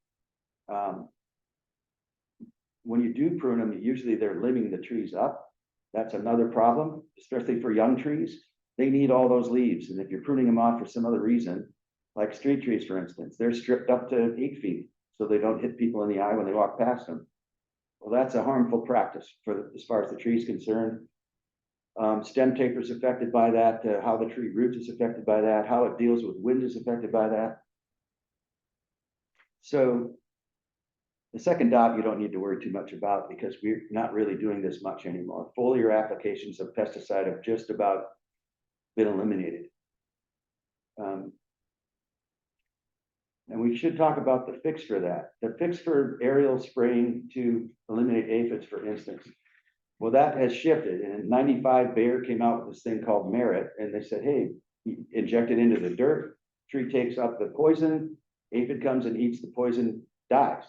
When you do prune them, usually they're limbing the trees up. That's another problem, especially for young trees. They need all those leaves. And if you're pruning them off for some other reason, like street trees, for instance, they're stripped up to 8 feet so they don't hit people in the eye when they walk past them. Well, that's a harmful practice as far as the tree is concerned. Stem taper is affected by that, how the tree roots is affected by that, how it deals with wind is affected by that. So the second dot you don't need to worry too much about because we're not really doing this much anymore. Foliar applications of pesticide have just about been eliminated. And we should talk about the fix for that. The fix for aerial spraying to eliminate aphids, for instance. Well, that has shifted. And in '95, Bayer came out with this thing called Merit, and they said, hey, inject it into the dirt, tree takes up the poison, aphid comes and eats the poison, dies.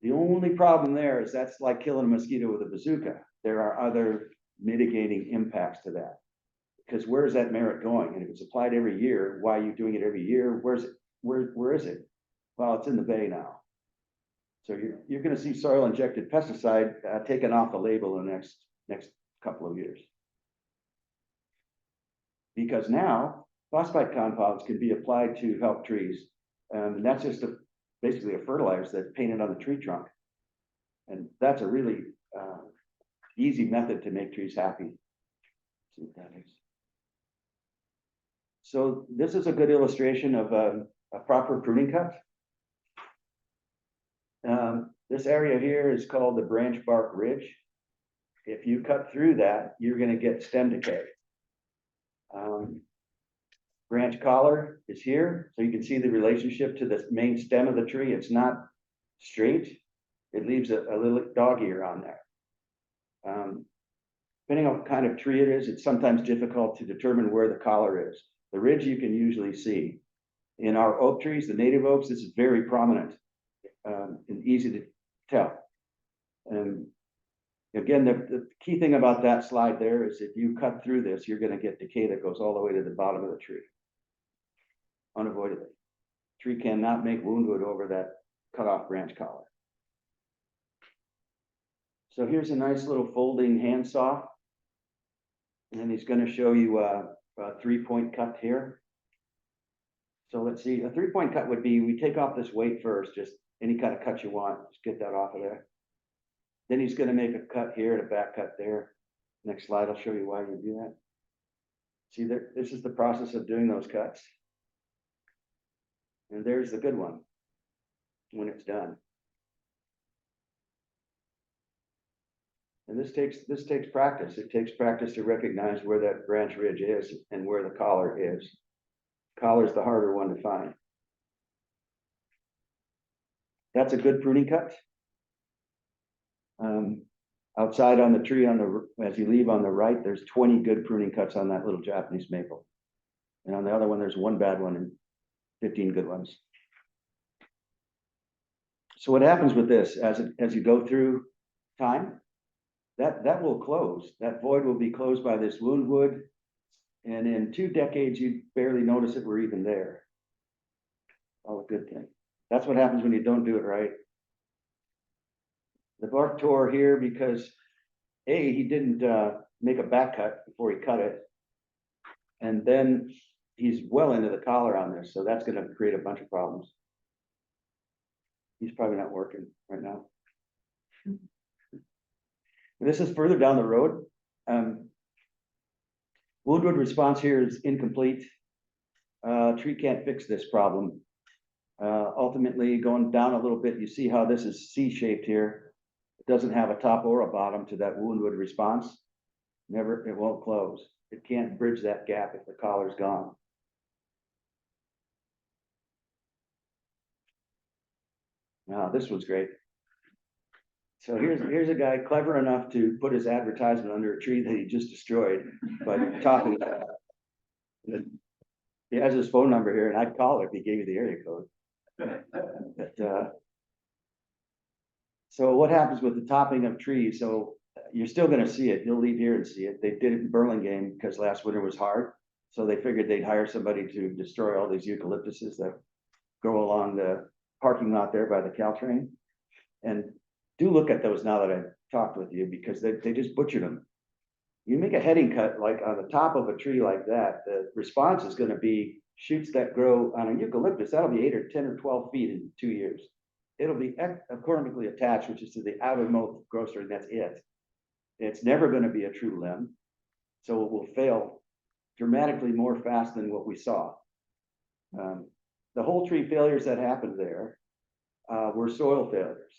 The only problem there is that's like killing a mosquito with a bazooka. There are other mitigating impacts to that. Because where is that merit going? And if it's applied every year, why are you doing it every year? Where is it? Well, it's in the bay now. So you're going to see soil injected pesticide taken off the label in the next couple of years. Because now phosphate compounds can be applied to help trees. And that's just basically a fertilizer that's painted on the tree trunk. And that's a really easy method to make trees happy. See what that is. So this is a good illustration of a proper pruning cut. This area here is called the branch bark ridge. If you cut through that, you're going to get stem decay. Branch collar is here, so you can see the relationship to the main stem of the tree. It's not straight. It leaves a little dog ear on there. Depending on what kind of tree it is, it's sometimes difficult to determine where the collar is. The ridge you can usually see. In our oak trees, the native oaks, this is very prominent and easy to tell. And again, the key thing about that slide there is if you cut through this, you're going to get decay that goes all the way to the bottom of the tree. Unavoidably. Tree cannot make woundwood over that cut off branch collar. So here's a nice little folding handsaw. And then he's gonna show you a 3-point cut here. So let's see, a 3-point cut would be, we take off this weight first, just any kind of cut you want, just get that off of there. Then he's gonna make a cut here and a back cut there. Next slide, I'll show you why you do that. See there, this is the process of doing those cuts. And there's the good one when it's done. And this takes practice. It takes practice to recognize where that branch ridge is and where the collar is. Collar is the harder one to find. That's a good pruning cut. Outside on the tree as you leave on the right, there's 20 good pruning cuts on that little Japanese maple. And on the other one, there's one bad one and 15 good ones. So what happens with this as you go through time, that will close. That void will be closed by this wound wood. And in 2 decades, you barely notice it were even there. All a good thing. That's what happens when you don't do it right. The bark tore here because he didn't make a back cut before he cut it. And then he's well into the collar on this, so that's gonna create a bunch of problems. He's probably not working right now. This is further down the road. Woundwood response here is incomplete. Tree can't fix this problem. Ultimately, going down a little bit, you see how this is C-shaped here. It doesn't have a top or a bottom to that woundwood response. It won't close. It can't bridge that gap if the collar's gone. Now, this one's great. So here's a guy clever enough to put his advertisement under a tree that he just destroyed by talking about it. He has his phone number here, and I'd call it if he gave you the area code. But, so what happens with the topping of trees? So you're still going to see it. You'll leave here and see it. They did it in Burlingame because last winter was hard. So they figured they'd hire somebody to destroy all these eucalyptuses that grow along the parking lot there by the Caltrain. And do look at those now that I've talked with you, because they just butchered them. You make a heading cut like on the top of a tree like that, the response is going to be shoots that grow on a eucalyptus. That'll be 8 or 10 or 12 feet in 2 years. It'll be accordingly attached, which is to the outermost growth string. That's it. It's never going to be a true limb. So it will fail dramatically more fast than what we saw. The whole tree failures that happened there were soil failures,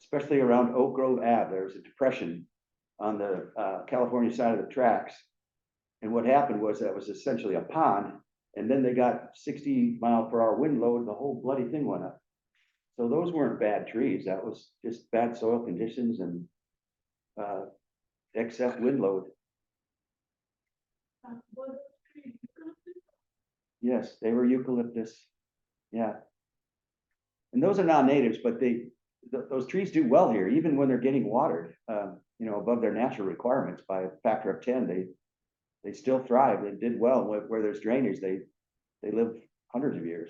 especially around Oak Grove Ave. There's a depression on the California side of the tracks. And what happened was that was essentially a pond. And then they got 60-mile-per-hour wind load, and the whole bloody thing went up. So those weren't bad trees. That was just bad soil conditions and excess wind load. Yes, they were eucalyptus. Yeah. And those are non-natives, but those trees do well here, even when they're getting watered, above their natural requirements by a factor of 10. They still thrive. They did well where there's drainage. They live hundreds of years.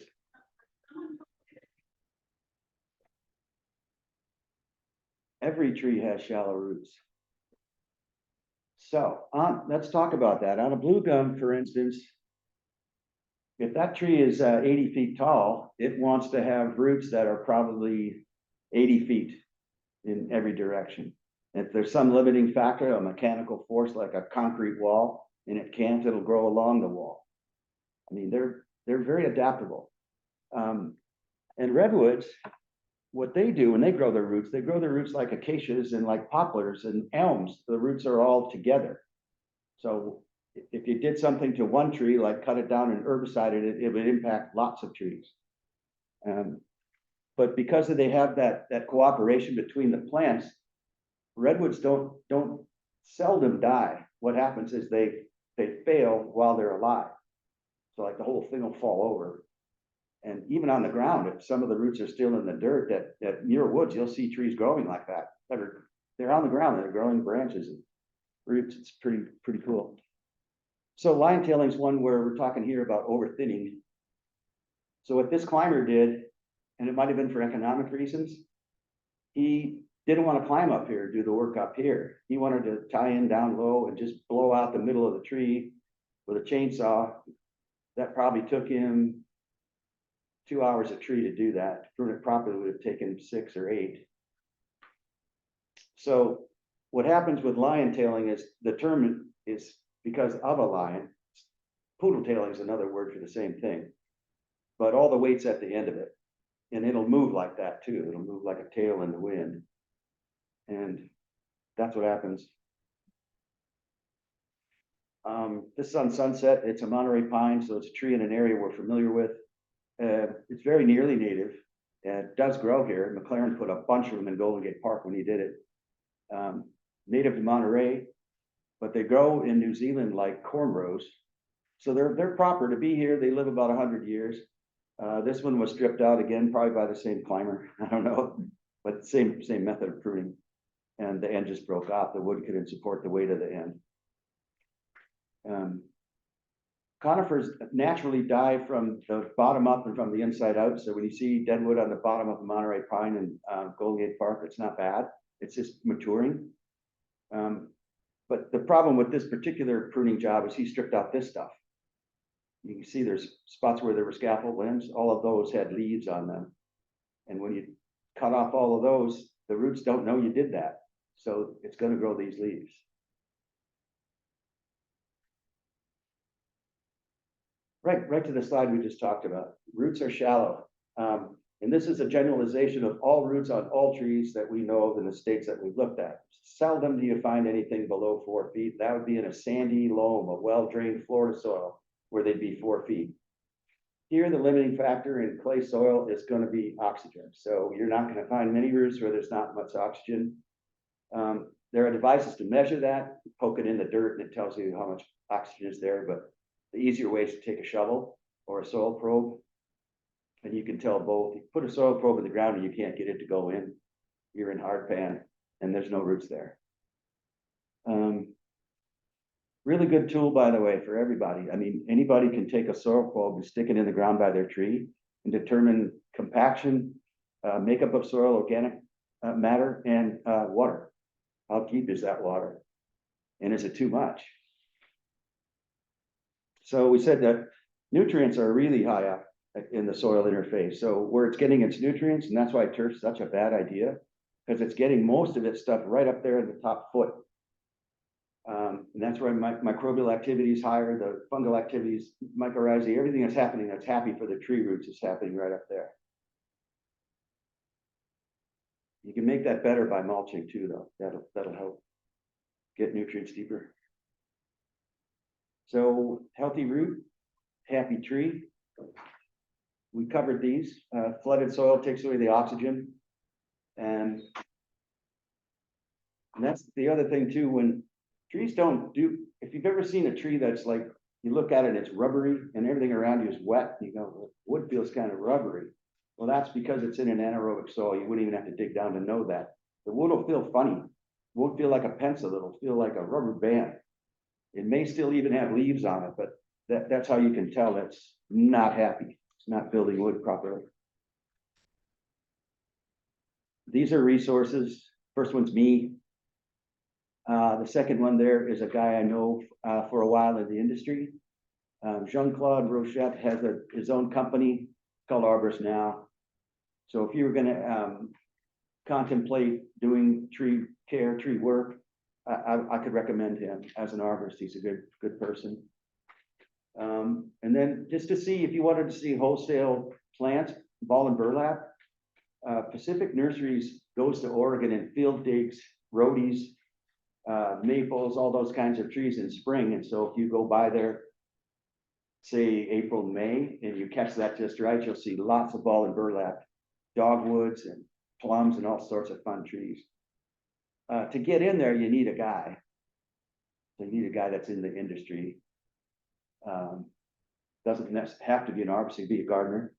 Every tree has shallow roots. So let's talk about that. On a blue gum, for instance, if that tree is 80 feet tall, it wants to have roots that are probably 80 feet in every direction. If there's some limiting factor, a mechanical force like a concrete wall, and it can't, it'll grow along the wall. I mean, they're very adaptable. And redwoods, what they do when they grow their roots like acacias and like poplars and elms. The roots are all together. So if you did something to one tree, like cut it down and herbicided it, it would impact lots of trees. But because they have that cooperation between the plants, redwoods don't seldom die. What happens is they fail while they're alive. So like the whole thing will fall over. And even on the ground, if some of the roots are still in the dirt at near woods, you'll see trees growing like that. They're on the ground, they're growing branches and roots. It's pretty cool. So line tailing is one where we're talking here about over thinning. So what this climber did, and it might have been for economic reasons, he didn't want to climb up here, do the work up here. He wanted to tie in down low and just blow out the middle of the tree with a chainsaw. That probably took him 2 hours a tree to do that. To prune it properly would have taken 6 or 8. So what happens with lion tailing is the term is because of a lion. Poodle tailing is another word for the same thing, but all the weight's at the end of it, and it'll move like that too. It'll move like a tail in the wind, and that's what happens. This is on Sunset. It's a Monterey pine, so it's a tree in an area we're familiar with. It's very nearly native. It does grow here. McLaren put a bunch of them in Golden Gate Park when he did it. Native to Monterey, but they grow in New Zealand like cornrows. So they're proper to be here. They live about 100 years. This one was stripped out again, probably by the same climber. I don't know, but same method of pruning. And the end just broke off. The wood couldn't support the weight of the end. Conifers naturally die from the bottom up and from the inside out. So when you see dead wood on the bottom of the Monterey pine and Golden Gate Park, it's not bad. It's just maturing. But the problem with this particular pruning job is he stripped out this stuff. You can see there's spots where there were scaffold limbs. All of those had leaves on them. And when you cut off all of those, the roots don't know you did that. So it's going to grow these leaves. Right to the slide we just talked about. Roots are shallow. And this is a generalization of all roots on all trees that we know of in the states that we've looked at. Seldom do you find anything below 4 feet. That would be in a sandy loam, a well-drained Florida soil, where they'd be 4 feet. Here, the limiting factor in clay soil is going to be oxygen. So you're not going to find many roots where there's not much oxygen. There are devices to measure that. You poke it in the dirt and it tells you how much oxygen is there, but the easier way is to take a shovel or a soil probe, and you can tell both. You put a soil probe in the ground and you can't get it to go in. You're in hard pan and there's no roots there. Really good tool, by the way, for everybody. I mean, anybody can take a soil probe and stick it in the ground by their tree and determine compaction, makeup of soil, organic matter, and water. How deep is that water? And is it too much? So we said that nutrients are really high up in the soil interface. So where it's getting its nutrients, and that's why turf's such a bad idea, because it's getting most of its stuff right up there in the top foot. And that's where microbial activity is higher, the fungal activities, mycorrhizae, everything that's happening that's happy for the tree roots is happening right up there. You can make that better by mulching too, though. That'll help get nutrients deeper. So healthy root, happy tree. We covered these. Flooded soil takes away the oxygen. And that's the other thing too, when trees don't do, if you've ever seen a tree that's like, you look at it, it's rubbery and everything around you is wet, you go, wood feels kind of rubbery. Well, that's because it's in an anaerobic soil. You wouldn't even have to dig down to know that. The wood will feel funny. It won't feel like a pencil. It'll feel like a rubber band. It may still even have leaves on it, but that's how you can tell it's not happy. It's not building wood properly. These are resources. First one's me. The second one there is a guy I know for a while in the industry. Jean-Claude Rochette has his own company called Arborists now. So if you were going to contemplate doing tree care, tree work, I could recommend him as an arborist. He's a good person. And then just to see, if you wanted to see wholesale plants, ball and burlap, Pacific Nurseries goes to Oregon and field digs rhodies, maples, all those kinds of trees in spring. And so if you go by there, say April, May, and you catch that just right, you'll see lots of ball and burlap, dogwoods and plums and all sorts of fun trees. To get in there, you need a guy. So you need a guy that's in the industry. Doesn't have to be an arborist, you be a gardener.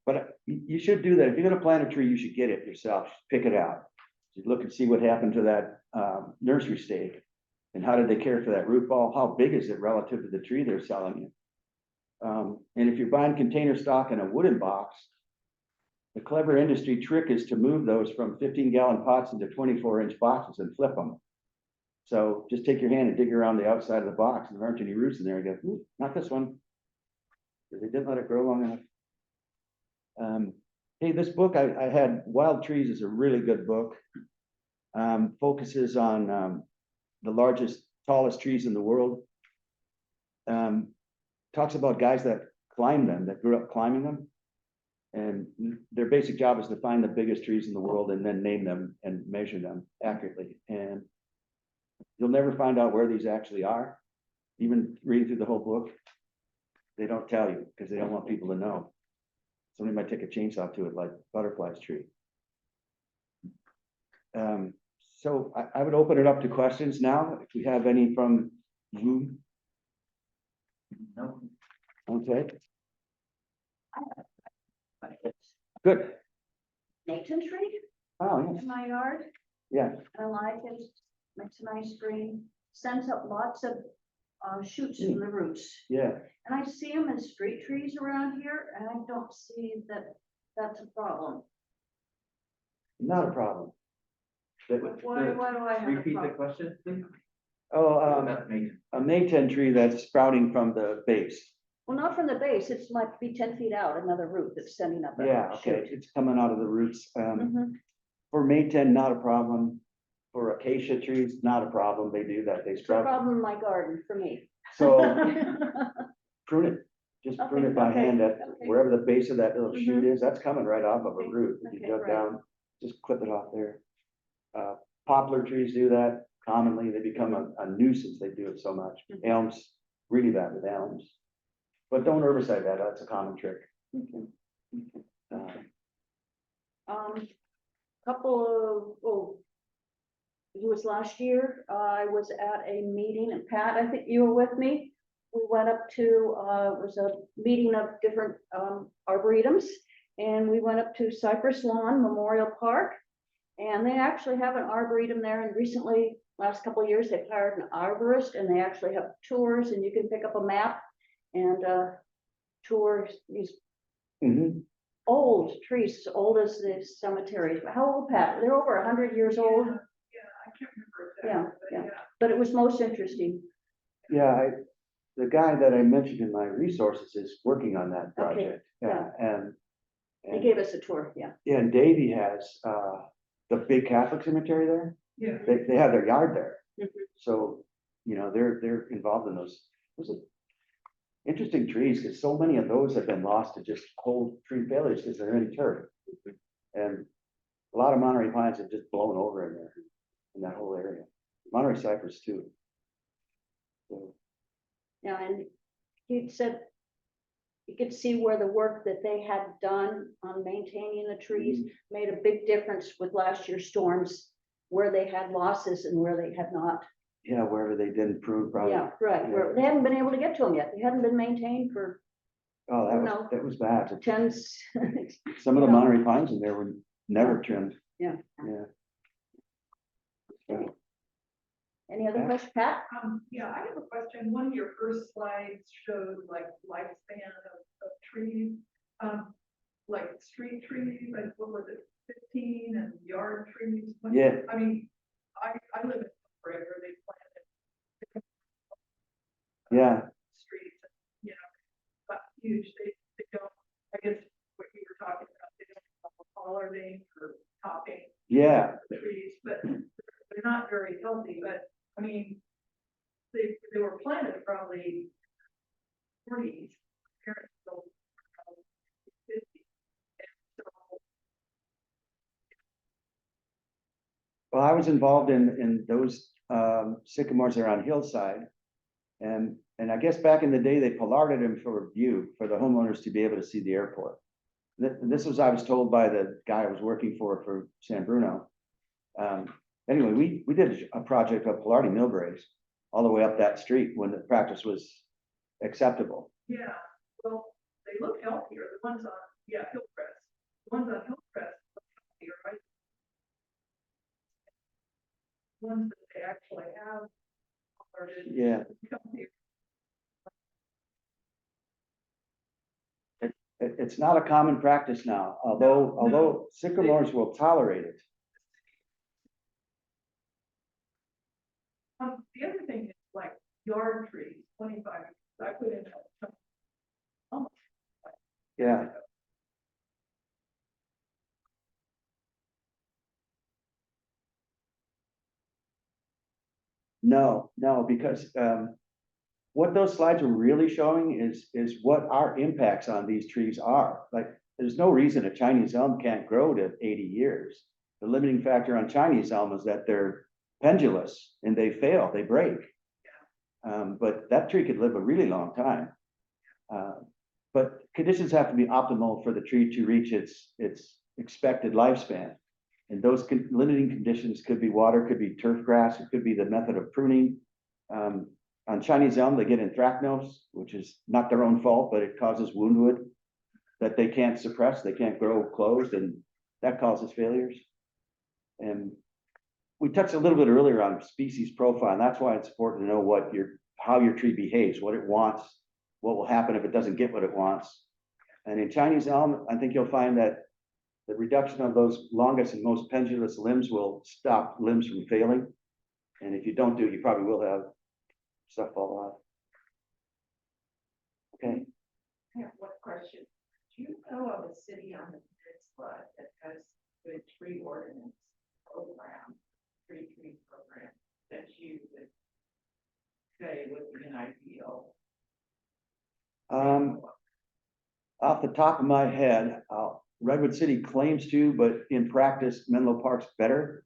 But you should do that. If you're going to plant a tree, you should get it yourself. Pick it out. You look and see what happened to that nursery stake, and how did they care for that root ball? How big is it relative to the tree they're selling you? And if you're buying container stock in a wooden box, The clever industry trick is to move those from 15-gallon pots into 24-inch boxes and flip them. So just take your hand and dig around the outside of the box, and there aren't any roots in there. You go, "Ooh, not this one." Because they didn't let it grow long enough. Hey, this book I had, Wild Trees, is a really good book. Focuses on the largest, tallest trees in the world. Talks about guys that climb them, that grew up climbing them. And their basic job is to find the biggest trees in the world and then name them and measure them accurately. And you'll never find out where these actually are. Even reading through the whole book, they don't tell you because they don't want people to know. Somebody might take a chainsaw to it, like butterfly's tree. So I would open it up to questions now, if we have any from Zoom. No. Okay, good. Nathan tree Oh, yes, in my yard. yeah, I like it. Makes a nice green. Sends up lots of shoots from the roots. yeah, And I see them in street trees around here, and I don't see that that's a problem. not a problem. Why do I have a Repeat the problem? question, please. Oh, That's me. a Mayten tree that's sprouting from the base. Well, not from the base. It's might be 10 feet out, another root that's sending up. A Yeah, okay, shoot. it's coming out of the roots. Mhm. For Mayten, not a problem. For acacia trees, not a problem. They do that, they It's a sprout. problem in my garden for me. So prune it, just prune Okay, it by okay, hand at okay. wherever the base of that little shoot Mhm. is, that's coming right off of a Okay, root. If you okay, dug right. down, just clip it off there. Poplar trees do that commonly. They become a nuisance. They do it so much. Mhm. Elms, really bad with elms. But don't herbicide that, that's a common trick. Okay. Uh, Couple of, it was last year, I was at a meeting, and Pat, I think you were with me. We went up to, it was a meeting of different arboretums, and we went up to Cypress Lawn Memorial Park. And they actually have an arboretum there, and recently, last couple of years, they've hired an arborist, and they actually have tours, and you can pick up a map and tour these mhm. old trees, as old as the cemeteries. How old, Pat? They're over 100 years old. Yeah, I can't remember Yeah, exactly, but yeah. yeah. But it was most interesting. Yeah, the guy that I mentioned in my resources is working on that Okay, project. Yeah, and. They gave us a tour, yeah. Yeah, and Davy has, the big Catholic cemetery there. Yeah. They have their yard there. Mhm. So, you know, they're involved in those are interesting trees, because so many of those have been lost to just cold tree failures because they're in turf. And a lot of Monterey pines have just blown over in there, in that whole area. Monterey cypress too. So, Yeah, and he said you could see where the work that they had done on maintaining the trees made a big difference with last year's storms, where they had losses and where they had not. yeah, wherever they didn't prune, probably. Yeah, right, where they haven't been able to get to them yet. They hadn't been maintained for Oh, Oh, no. that was bad. tens. Some of the you know. Monterey pines in there were never trimmed. Yeah. Yeah. Any other question, Pat? Yeah, I have a question. One of your first slides showed like lifespan of trees. Like street trees, like what was it, 15, and yard trees? Yeah. I mean, I live in forever, they planted Yeah, streets, you know, but huge, they don't, I guess what you were talking about, they don't have pollarding or topping yeah. the trees, but they're not very healthy, but I mean, they were planted probably 40s, parents still 50. And so, Well, I was involved in those sycamores around Hillside. And I guess back in the day, they pollarded them for view, for the homeowners to be able to see the airport. This was, I was told by the guy I was working for San Bruno. Anyway, we did a project of pollarding millbraes all the way up that street when the practice was acceptable. yeah, well, they look healthier, the ones on, yeah, Hillcrest, the ones on Hillcrest look healthier, right? The ones that they actually have pollarded Yeah. healthier. it's not a common practice now, although sycamores will tolerate it. The other thing is like yard trees, 25, I put in. Yeah. No, because what those slides are really showing is what our impacts on these trees are. Like, there's no reason a Chinese elm can't grow to 80 years. The limiting factor on Chinese elm is that they're pendulous and they fail, they break. But that tree could live a really long time. But conditions have to be optimal for the tree to reach its expected lifespan. And those limiting conditions could be water, could be turf grass, it could be the method of pruning. On Chinese elm, they get anthracnose, which is not their own fault, but it causes woundwood that they can't suppress, they can't grow closed, and that causes failures. And we touched a little bit earlier on species profile, and that's why it's important to know how your tree behaves, what it wants, what will happen if it doesn't get what it wants. And in Chinese elm, I think you'll find that the reduction of those longest and most pendulous limbs will stop limbs from failing. And if you don't do it, you probably will have stuff fall off. Okay. I have one question. Do you know of a city on the peninsula that has a tree ordinance program, tree program that you would say would be an ideal? Off the top of my head, Redwood City claims to, but in practice, Menlo Park's better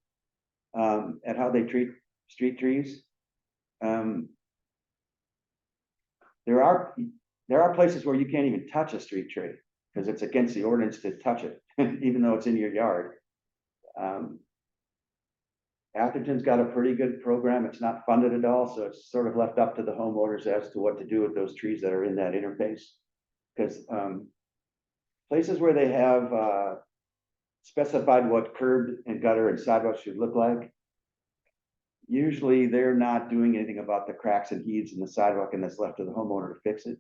at how they treat street trees. There are places where you can't even touch a street tree because it's against the ordinance to touch it, even though it's in your yard. Atherton's got a pretty good program. It's not funded at all, so it's sort of left up to the homeowners as to what to do with those trees that are in that interface. Because places where they have specified what curb and gutter and sidewalk should look like, usually they're not doing anything about the cracks and heaves in the sidewalk, and that's left to the homeowner to fix it.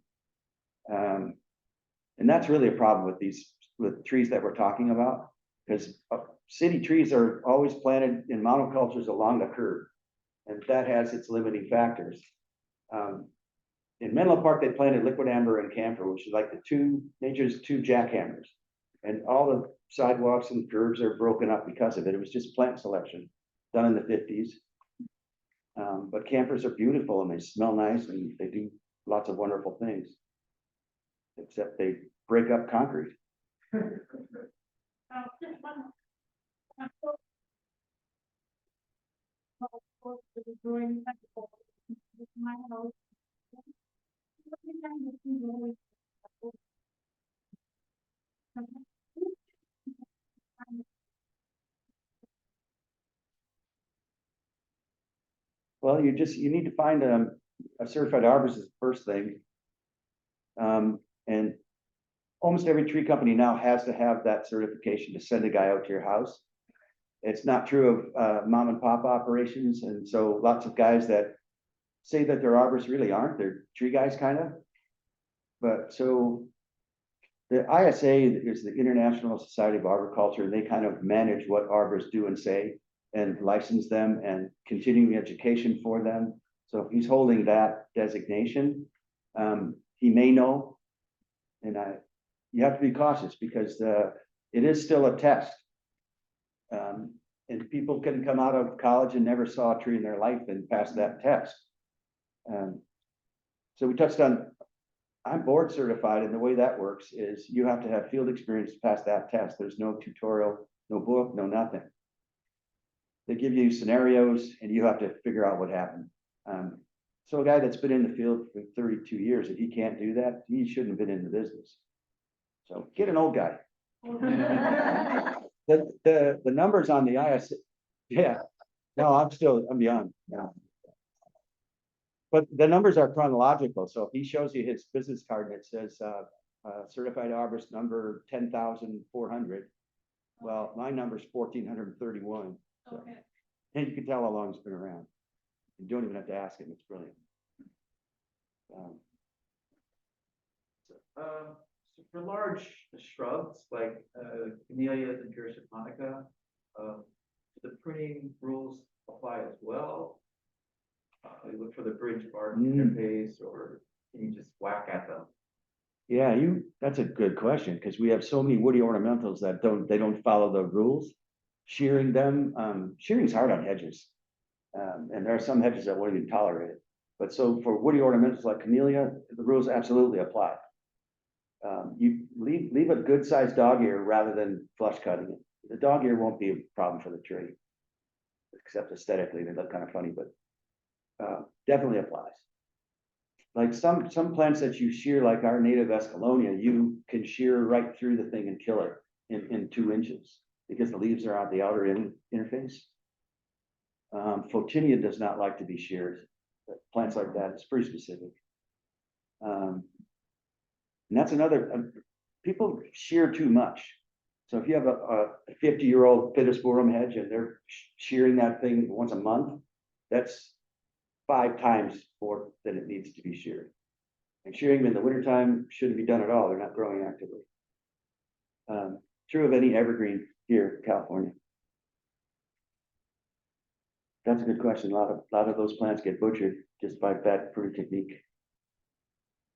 And that's really a problem with trees that we're talking about, because city trees are always planted in monocultures along the curb, and that has its limiting factors. In Menlo Park, they planted liquid amber and camphor, which is like nature's two jackhammers, and all the sidewalks and curbs are broken up because of it. It was just plant selection done in the 50s. But camphors are beautiful and they smell nice and they do lots of wonderful things, except they break up concrete. Well, you need to find a certified arborist is the first thing. And almost every tree company now has to have that certification to send a guy out to your house. It's not true of mom and pop operations. And so lots of guys that say that they're arborists really aren't, they're tree guys kind of. But so the ISA is the International Society of Arboriculture, and they kind of manage what arborists do and say and license them and continuing education for them. So if he's holding that designation, he may know. And you have to be cautious because it is still a test. And people can come out of college and never saw a tree in their life and pass that test. So we touched on, I'm board certified, and the way that works is you have to have field experience to pass that test. There's no tutorial, no book, no nothing. They give you scenarios and you have to figure out what happened. So a guy that's been in the field for 32 years, if he can't do that, he shouldn't have been in the business. So get an old guy. The numbers on the IS, yeah, no, I'm beyond. Yeah. But the numbers are chronological. So if he shows you his business card and it says certified arborist number 10,400, well, my number is 1,431. So, Okay. and you can tell how long it's been around. You don't even have to ask him. It's brilliant. For large shrubs like camellias and Purus japonica, the pruning rules apply as well. You look for the bridge bark interface, or can you just whack at them? Yeah, that's a good question, because we have so many woody ornamentals that they don't follow the rules. Shearing them, shearing's hard on hedges. And there are some hedges that won't even tolerate it. But so for woody ornamentals like camellia, the rules absolutely apply. You leave a good sized dog ear rather than flush cutting it. The dog ear won't be a problem for the tree, except aesthetically, they look kind of funny, but definitely applies. Like some plants that you shear, like our native Escalonia, you can shear right through the thing and kill it in 2 inches, because the leaves are on the outer interface. Photinia does not like to be sheared. Plants like that, it's pretty specific. And that's another, people shear too much. So if you have a 50-year-old Pittosporum hedge and they're shearing that thing once a month, that's 5 times more than it needs to be sheared. And shearing them in the wintertime shouldn't be done at all. They're not growing actively. True of any evergreen here in California. That's a good question. A lot of those plants get butchered just by bad pruning technique.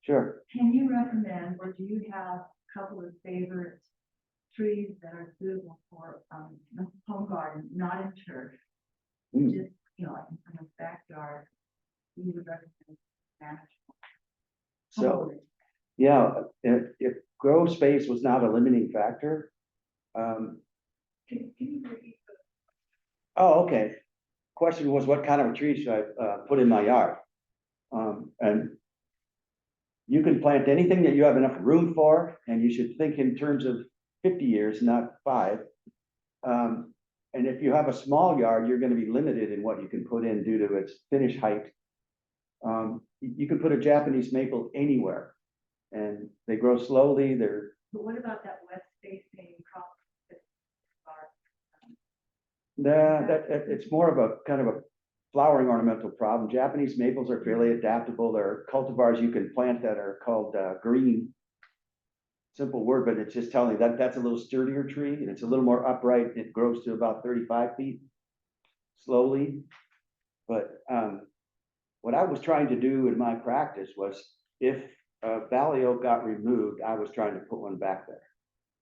Sure. Can you recommend, or do you have a couple of favorite trees that are suitable for home garden, not in church? Just, like in the backyard, you would recommend management. So, yeah, if grow space was not a limiting factor. Can you repeat Oh, okay. Question was, what kind of a tree should I put in my yard? And you can plant anything that you have enough room for, and you should think in terms of 50 years, not 5. And if you have a small yard, you're going to be limited in what you can put in due to its finish height. You can put a Japanese maple anywhere, and they grow slowly. But what about that west facing crop? It's more of a kind of a flowering ornamental problem. Japanese maples are fairly adaptable. There are cultivars you can plant that are called green. Simple word, but it's just telling that that's a little sturdier tree, and it's a little more upright. It grows to about 35 feet slowly. But what I was trying to do in my practice was, if valley oak got removed, I was trying to put one back there.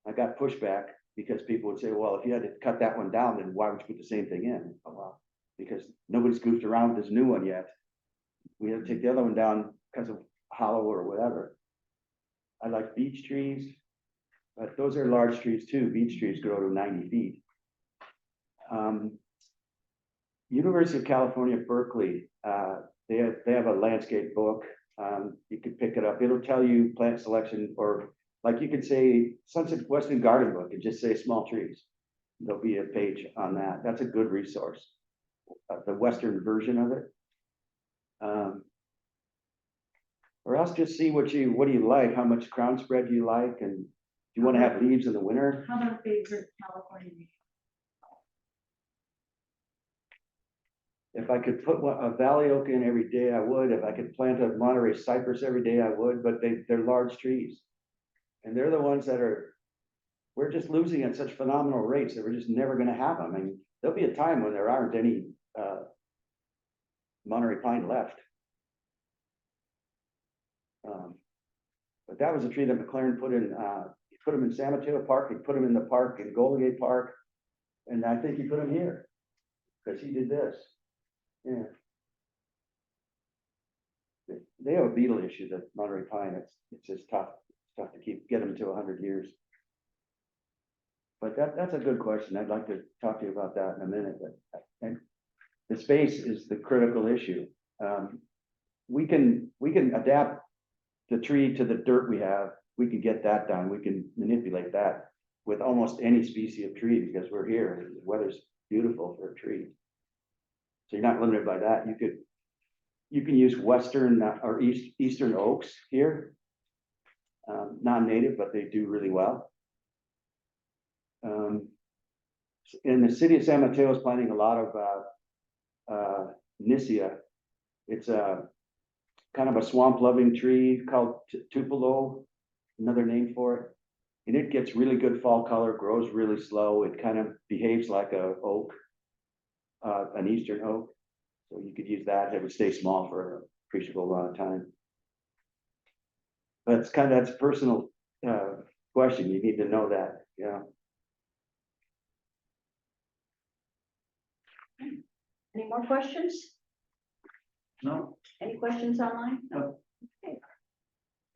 I got pushback because people would say, well, if you had to cut that one down, then why would you put the same thing in? Oh, well, because nobody's goofed around with this new one yet. We had to take the other one down because of hollow or whatever. I like beech trees, but those are large trees too. Beech trees grow to 90 feet. University of California, Berkeley, they have a landscape book. You could pick it up. It'll tell you plant selection, or like you could say Sunset Western Garden Book and just say small trees. There'll be a page on that. That's a good resource. The Western version of it. Or else just see what do you like, how much crown spread do you like, and do you want to have leaves in the winter? How about favorite California? If I could put a valley oak in every day, I would. If I could plant a Monterey cypress every day, I would, but they're large trees. And they're the ones that we're just losing at such phenomenal rates that we're just never going to have them. I mean, there'll be a time when there aren't any Monterey pine left. But that was a tree that McLaren put in, he put them in San Mateo Park, he put them in the park in Golden Gate Park, and I think he put them here, because he did this. Yeah. They have a beetle issue, that Monterey pine. It's just tough to get them to 100 years. But that's a good question. I'd like to talk to you about that in a minute. And the space is the critical issue. We can adapt the tree to the dirt we have. We can get that done. We can manipulate that with almost any species of tree, because we're here. The weather's beautiful for a tree. So you're not limited by that. You can use Western or Eastern oaks here. Non-native, but they do really well. In the city of San Mateo is planting a lot of Nissia. It's a kind of a swamp loving tree called Tupelo. another name for it. And it gets really good fall color, grows really slow. It kind of behaves like a oak, an eastern oak. So you could use that. It would stay small for an appreciable amount of time. But that's a personal question. You need to know that, yeah. Any more questions? No, Any questions online? No. Okay.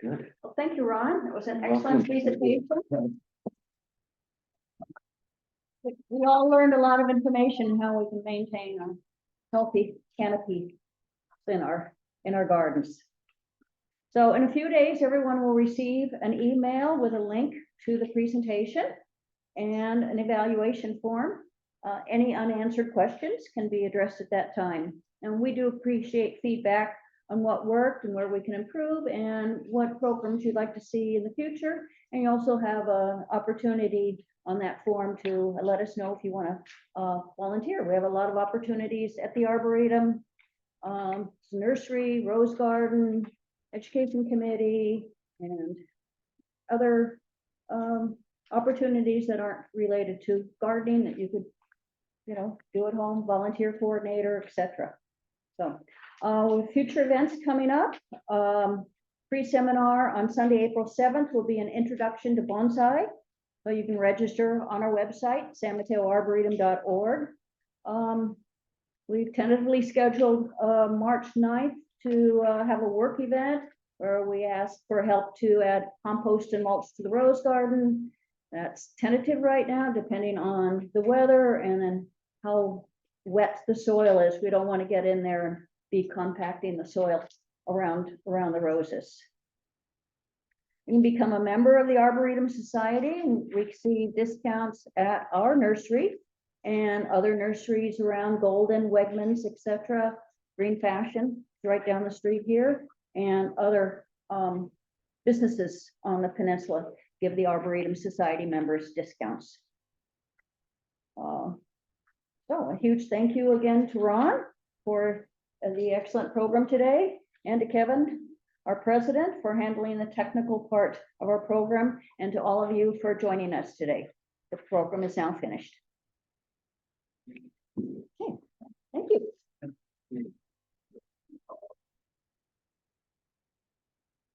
Good. Well, thank you, Ron. That was an You're excellent welcome. presentation. We all learned a lot of information on how we can maintain a healthy canopy in our gardens. So in a few days, everyone will receive an email with a link to the presentation and an evaluation form. Any unanswered questions can be addressed at that time. And we do appreciate feedback on what worked and where we can improve and what programs you'd like to see in the future. And you also have an opportunity on that form to let us know if you want to volunteer. We have a lot of opportunities at the Arboretum, nursery, rose garden, education committee, and other opportunities that aren't related to gardening that you could, do at home, volunteer coordinator, etc. So with future events coming up, pre-seminar on Sunday, April 7th will be an introduction to bonsai. So you can register on our website, sanmatoarboretum.org. We've tentatively scheduled March 9th to have a work event where we ask for help to add compost and mulch to the rose garden. That's tentative right now, depending on the weather and then how wet the soil is. We don't want to get in there and be compacting the soil around the roses. You can become a member of the Arboretum Society and receive discounts at our nursery and other nurseries around Golden, Wegmans, etc. Green Fashion, right down the street here, and other businesses on the peninsula give the Arboretum Society members discounts. So a huge thank you again to Ron for the excellent program today, and to Kevin, our president, for handling the technical part of our program, and to all of you for joining us today. The program is now finished. Okay, thank you.